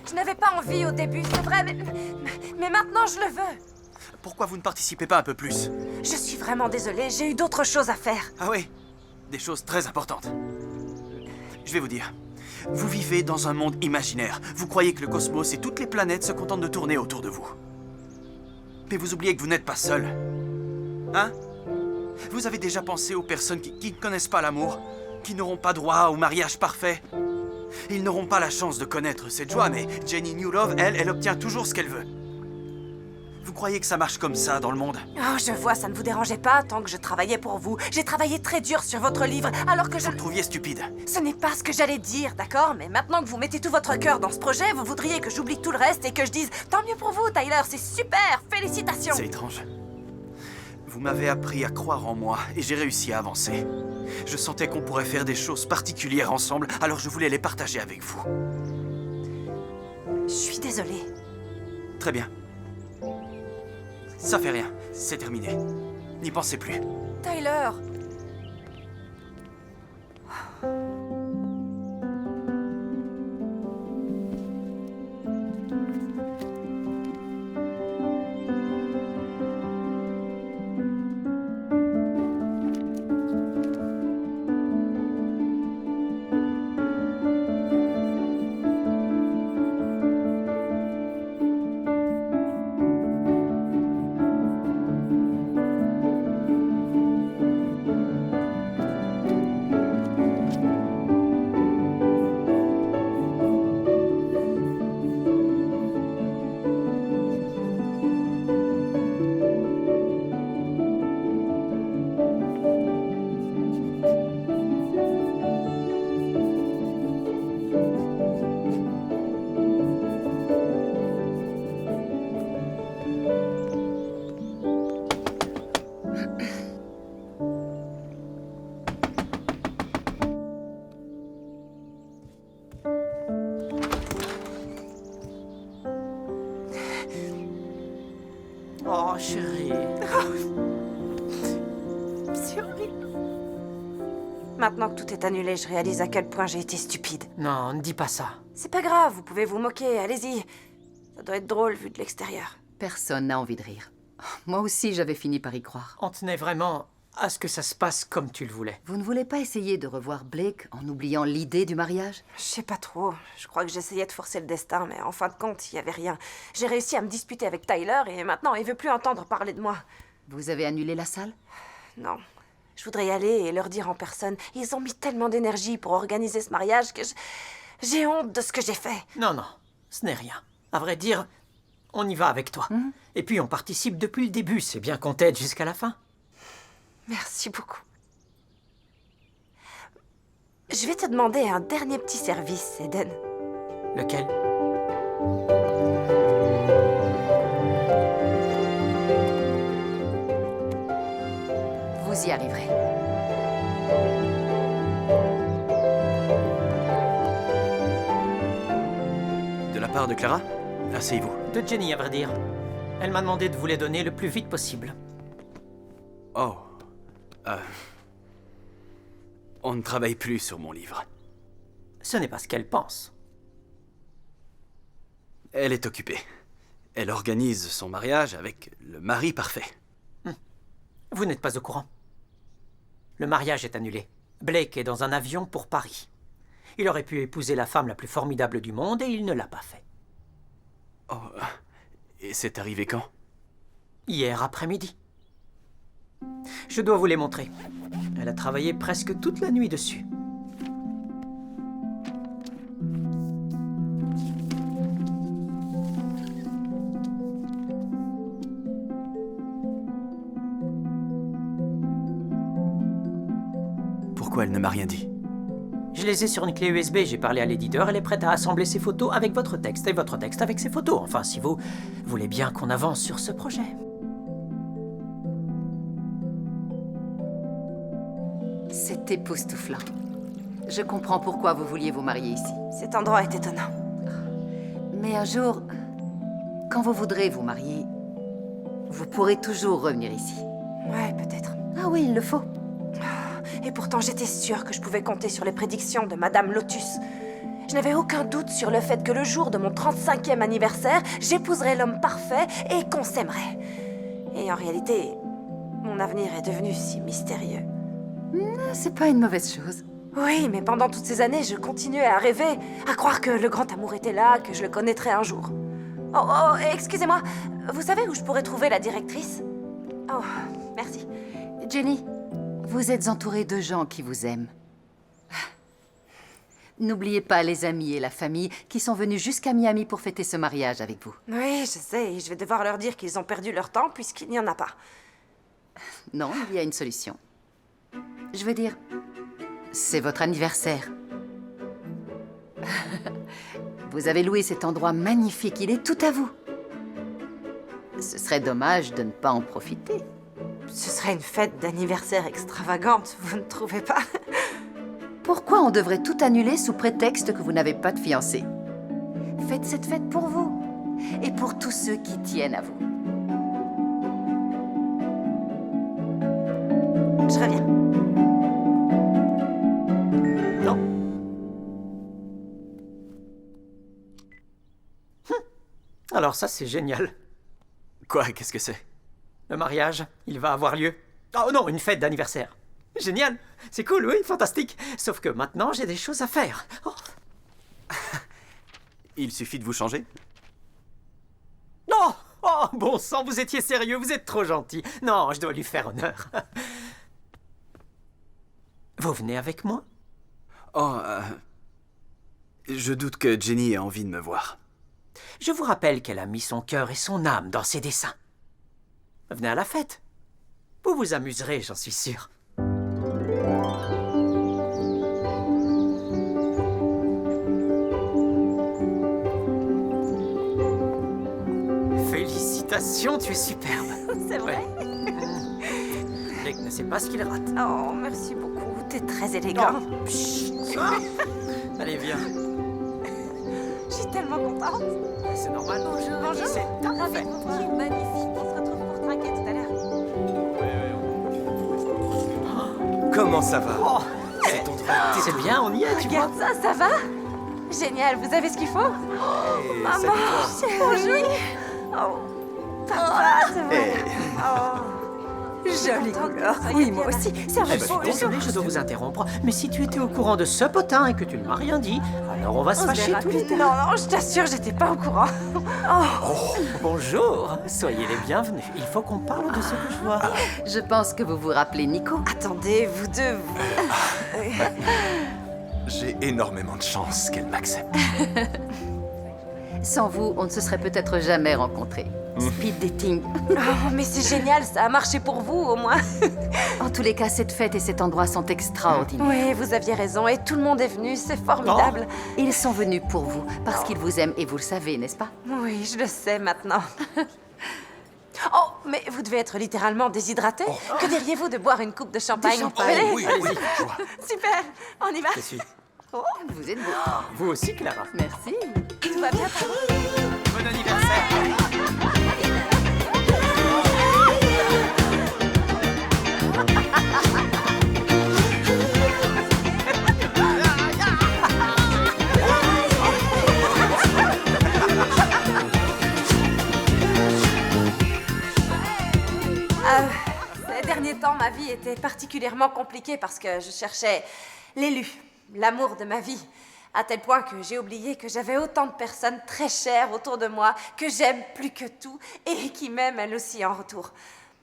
Je n'avais pas envie au début, c'est vrai, mais maintenant je le veux. Pourquoi vous ne participez pas un peu plus? Je suis vraiment désolée, j'ai eu d'autres choses à faire. Ah oui, des choses très importantes. Je vais vous dire. Vous vivez dans un monde imaginaire. Vous croyez que le cosmos et toutes les planètes se contentent de tourner autour de vous. Mais vous oubliez que vous n'êtes pas seul. Hein? Vous avez déjà pensé aux personnes qui ne connaissent pas l'amour, qui n'auront pas droit au mariage parfait? Ils n'auront pas la chance de connaître cette joie, mais Jenny New Love, elle obtient toujours ce qu'elle veut. Vous croyez que ça marche comme ça dans le monde? Oh, je vois, ça ne vous dérangeait pas tant que je travaillais pour vous. J'ai travaillé très dur sur votre livre, alors que je... Vous le trouviez stupide. Ce n'est pas ce que j'allais dire, d'accord? Mais maintenant que vous mettez tout votre cœur dans ce projet, vous voudriez que j'oublie tout le reste et que je dise « Tant mieux pour vous, Tyler, c'est super! Félicitations !» C'est étrange. Vous m'avez appris à croire en moi et j'ai réussi à avancer. Je sentais qu'on pourrait faire des choses particulières ensemble, alors je voulais les partager avec vous. Je suis désolée. Très bien. Ça fait rien, c'est terminé. N'y pensez plus. Tyler! Oh, chérie. C'est horrible. Maintenant que tout est annulé, je réalise à quel point j'ai été stupide. Non, ne dis pas ça. C'est pas grave, vous pouvez vous moquer, allez-y. Ça doit être drôle vu de l'extérieur. Personne n'a envie de rire. Moi aussi, j'avais fini par y croire. On tenait vraiment à ce que ça se passe comme tu le voulais. Vous ne voulez pas essayer de revoir Blake en oubliant l'idée du mariage? Je sais pas trop. Je crois que j'essayais de forcer le destin, mais en fin de compte, il y avait rien. J'ai réussi à me disputer avec Tyler et maintenant, il veut plus entendre parler de moi. Vous avez annulé la salle? Non. Je voudrais y aller et leur dire en personne. Ils ont mis tellement d'énergie pour organiser ce mariage que j'ai honte de ce que j'ai fait. Non, non, ce n'est rien. À vrai dire, on y va avec toi. Et puis on participe depuis le début, c'est bien qu'on t'aide jusqu'à la fin. Merci beaucoup. Je vais te demander un dernier petit service, Eden. Lequel? Vous y arriverez. De la part de Clara? Asseyez-vous. De Jenny, à vrai dire. Elle m'a demandé de vous les donner le plus vite possible. Oh. On ne travaille plus sur mon livre. Ce n'est pas ce qu'elle pense. Elle est occupée. Elle organise son mariage avec le mari parfait. Vous n'êtes pas au courant. Le mariage est annulé. Blake est dans un avion pour Paris. Il aurait pu épouser la femme la plus formidable du monde et il ne l'a pas fait. Oh. Et c'est arrivé quand? Hier après-midi. Je dois vous les montrer. Elle a travaillé presque toute la nuit dessus. Pourquoi elle ne m'a rien dit? Je les ai sur une clé USB, j'ai parlé à l'éditeur, elle est prête à assembler ses photos avec votre texte et votre texte avec ses photos. Enfin, si vous voulez bien qu'on avance sur ce projet. C'est époustouflant. Je comprends pourquoi vous vouliez vous marier ici. Cet endroit est étonnant. Mais un jour, quand vous voudrez vous marier, vous pourrez toujours revenir ici. Ouais, peut-être. Ah oui, il le faut. Et pourtant, j'étais sûre que je pouvais compter sur les prédictions de Madame Lotus. Je n'avais aucun doute sur le fait que le jour de mon 35e anniversaire, j'épouserais l'homme parfait et qu'on s'aimerait. Et en réalité, mon avenir est devenu si mystérieux. C'est pas une mauvaise chose. Oui, mais pendant toutes ces années, je continuais à rêver, à croire que le grand amour était là, que je le connaîtrais un jour. Oh, excusez-moi, vous savez où je pourrais trouver la directrice? Oh, merci. Jenny, vous êtes entourée de gens qui vous aiment. N'oubliez pas les amis et la famille qui sont venus jusqu'à Miami pour fêter ce mariage avec vous. Oui, je sais, et je vais devoir leur dire qu'ils ont perdu leur temps puisqu'il n'y en a pas. Non, il y a une solution. Je veux dire, c'est votre anniversaire. Vous avez loué cet endroit magnifique, il est tout à vous. Ce serait dommage de ne pas en profiter. Ce serait une fête d'anniversaire extravagante, vous ne trouvez pas? Pourquoi on devrait tout annuler sous prétexte que vous n'avez pas de fiancé? Faites cette fête pour vous et pour tous ceux qui tiennent à vous. Je reviens. Non. Alors ça, c'est génial. Quoi? Qu'est-ce que c'est? Le mariage, il va avoir lieu. Oh non, une fête d'anniversaire. Génial. C'est cool, oui, fantastique. Sauf que maintenant, j'ai des choses à faire. Oh. Il suffit de vous changer? Non! Oh, bon sang, vous étiez sérieux, vous êtes trop gentil. Non, je dois lui faire honneur. Vous venez avec moi? Oh, je doute que Jenny ait envie de me voir. Je vous rappelle qu'elle a mis son cœur et son âme dans ses dessins. Venez à la fête. Vous vous amuserez, j'en suis sûr. Félicitations, tu es superbe. C'est vrai? Blake ne sait pas ce qu'il rate. Oh, merci beaucoup, t'es très élégant. Oh. Chut. Allez, viens. Je suis tellement contente. C'est normal. Bonjour. C'est Ravi parfait. de vous voir. Magnifique. On se retrouve pour trinquer. Comment ça va? Oh, c'est bien, on y est, tu vois. Regarde ça, ça va? Génial, vous avez ce qu'il faut? Maman, chérie. Oh, papa, te voilà. Jolie couleur. Oui, moi aussi. C'est un Eh ben, beau je suis désolé, je dois vous interrompre. Mais si tu étais au courant de ce potin et que tu ne m'as rien dit, alors on va se fâcher tous les deux. Non, non, je t'assure, j'étais pas au courant. Bonjour, soyez les bienvenus. Il faut qu'on parle de ce que je vois. Je pense que vous vous rappelez Nico. Attendez, vous deux, vous... J'ai énormément de chance qu'elle m'accepte. Sans vous, on ne se serait peut-être jamais rencontrés. Speed dating. Oh, mais c'est génial, ça a marché pour vous, au moins. En tous les cas, cette fête et cet endroit sont extraordinaires. Oui, vous aviez raison, et tout le monde est venu, c'est formidable. Ils sont venus pour vous, parce qu'ils vous aiment et vous le savez, n'est-ce pas? Oui, je le sais maintenant. Oh, mais vous devez être littéralement déshydraté. Que diriez-vous de boire une coupe de champagne? Allez, Oui, oui, joie. Super, on y va. Je suis. Vous êtes beau. Vous aussi, Clara. Merci. Tout va bien, pardon? Bon anniversaire. Ces derniers temps, ma vie était particulièrement compliquée parce que je cherchais l'élu, l'amour de ma vie, à tel point que j'ai oublié que j'avais autant de personnes très chères autour de moi, que j'aime plus que tout, et qui m'aiment elles aussi en retour.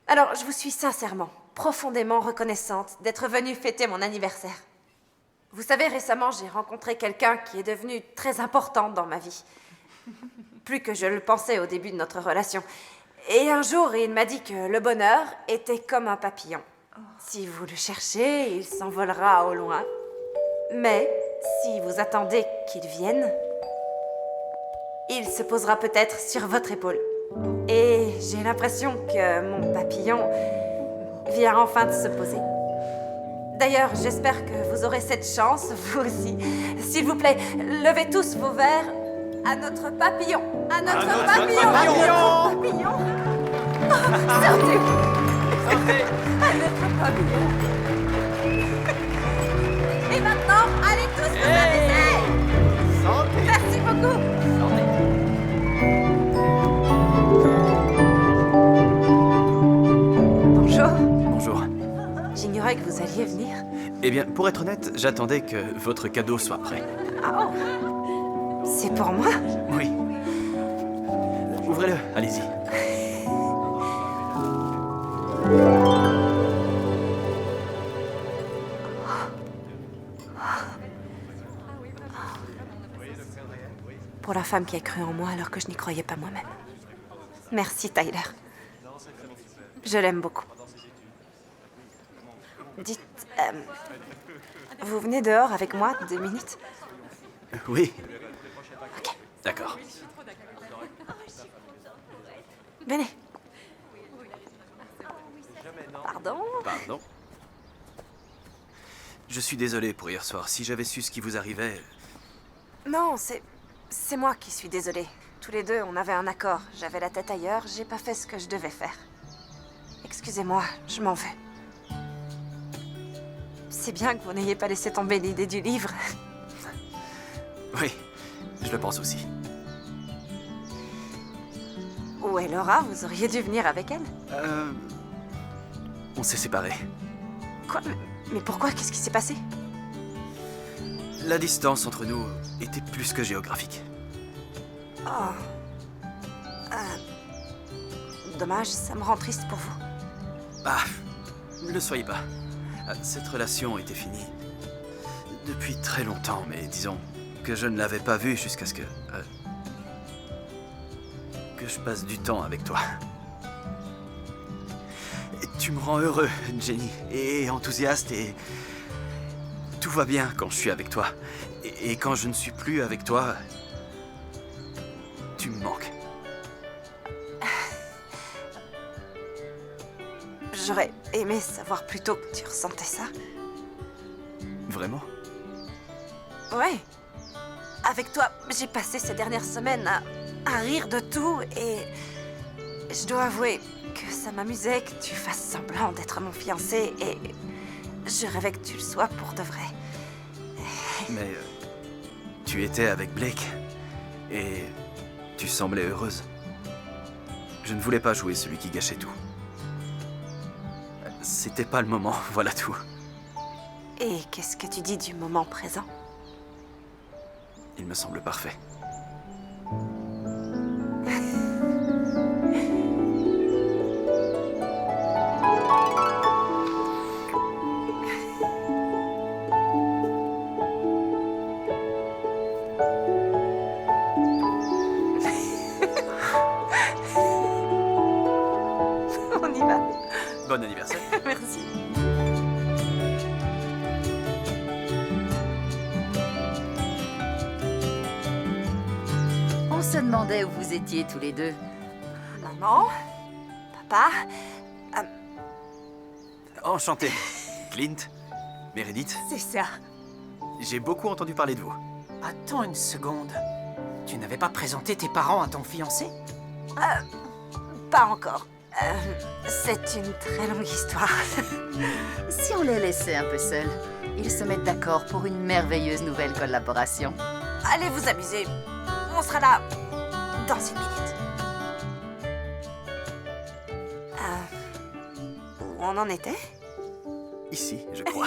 Alors, je vous suis sincèrement, profondément reconnaissante d'être venue fêter mon anniversaire. Vous savez, récemment, j'ai rencontré quelqu'un qui est devenu très important dans ma vie. Plus que je le pensais au début de notre relation. Et un jour, il m'a dit que le bonheur était comme un papillon. Si vous le cherchez, il s'envolera au loin. Mais si vous attendez qu'il vienne, il se posera peut-être sur votre épaule. Et j'ai l'impression que mon papillon vient enfin de se poser. D'ailleurs, j'espère que vous aurez cette chance, vous aussi. S'il vous plaît, levez tous vos verres à notre papillon. À notre papillon. À notre papillon. Oh, sortez. À notre papillon. Et maintenant, allez tous vous amuser. Merci beaucoup. Bonjour. Bonjour. J'ignorais que vous alliez venir. Eh bien, pour être honnête, j'attendais que votre cadeau soit prêt. Oh. C'est pour moi? Oui. Ouvrez-le, allez-y. Pour la femme qui a cru en moi alors que je n'y croyais pas moi-même. Merci, Tyler. Je l'aime beaucoup. Dites, vous venez dehors avec moi 2 minutes? Oui. Ok. D'accord. Venez. Pardon? Pardon. Je suis désolé pour hier soir. Si j'avais su ce qui vous arrivait... Non, c'est moi qui suis désolée. Tous les deux, on avait un accord. J'avais la tête ailleurs, j'ai pas fait ce que je devais faire. Excusez-moi, je m'en veux. C'est bien que vous n'ayez pas laissé tomber l'idée du livre. Oui, je le pense aussi. Où est Laura? Vous auriez dû venir avec elle. On s'est séparés. Quoi? Mais pourquoi? Qu'est-ce qui s'est passé? La distance entre nous était plus que géographique. Oh. Dommage, ça me rend triste pour vous. Ah, ne le soyez pas. Cette relation était finie. Depuis très longtemps, mais disons que je ne l'avais pas vue jusqu'à ce que je passe du temps avec toi. Et tu me rends heureux, Jenny, et enthousiaste, et tout va bien quand je suis avec toi. Et quand je ne suis plus avec toi, tu me manques. J'aurais aimé savoir plus tôt que tu ressentais ça. Vraiment? Ouais. Avec toi, j'ai passé ces dernières semaines à rire de tout et je dois avouer que ça m'amusait que tu fasses semblant d'être mon fiancé et Je rêvais que tu le sois pour de vrai. Mais tu étais avec Blake et tu semblais heureuse. Je ne voulais pas jouer celui qui gâchait tout. C'était pas le moment, voilà tout. Et qu'est-ce que tu dis du moment présent? Il me semble parfait. On y va. Bon anniversaire. Merci. On se demandait où vous étiez tous les deux. Maman, papa, Enchanté. Clint, Meredith, c'est ça. j'ai beaucoup entendu parler de vous. Attends une seconde. Tu n'avais pas présenté tes parents à ton fiancé? Pas encore. C'est une très longue histoire. Si on les laissait un peu seuls, ils se mettent d'accord pour une merveilleuse nouvelle collaboration. Allez vous amuser. On sera là dans une minute. Où on en était? Ici, je crois.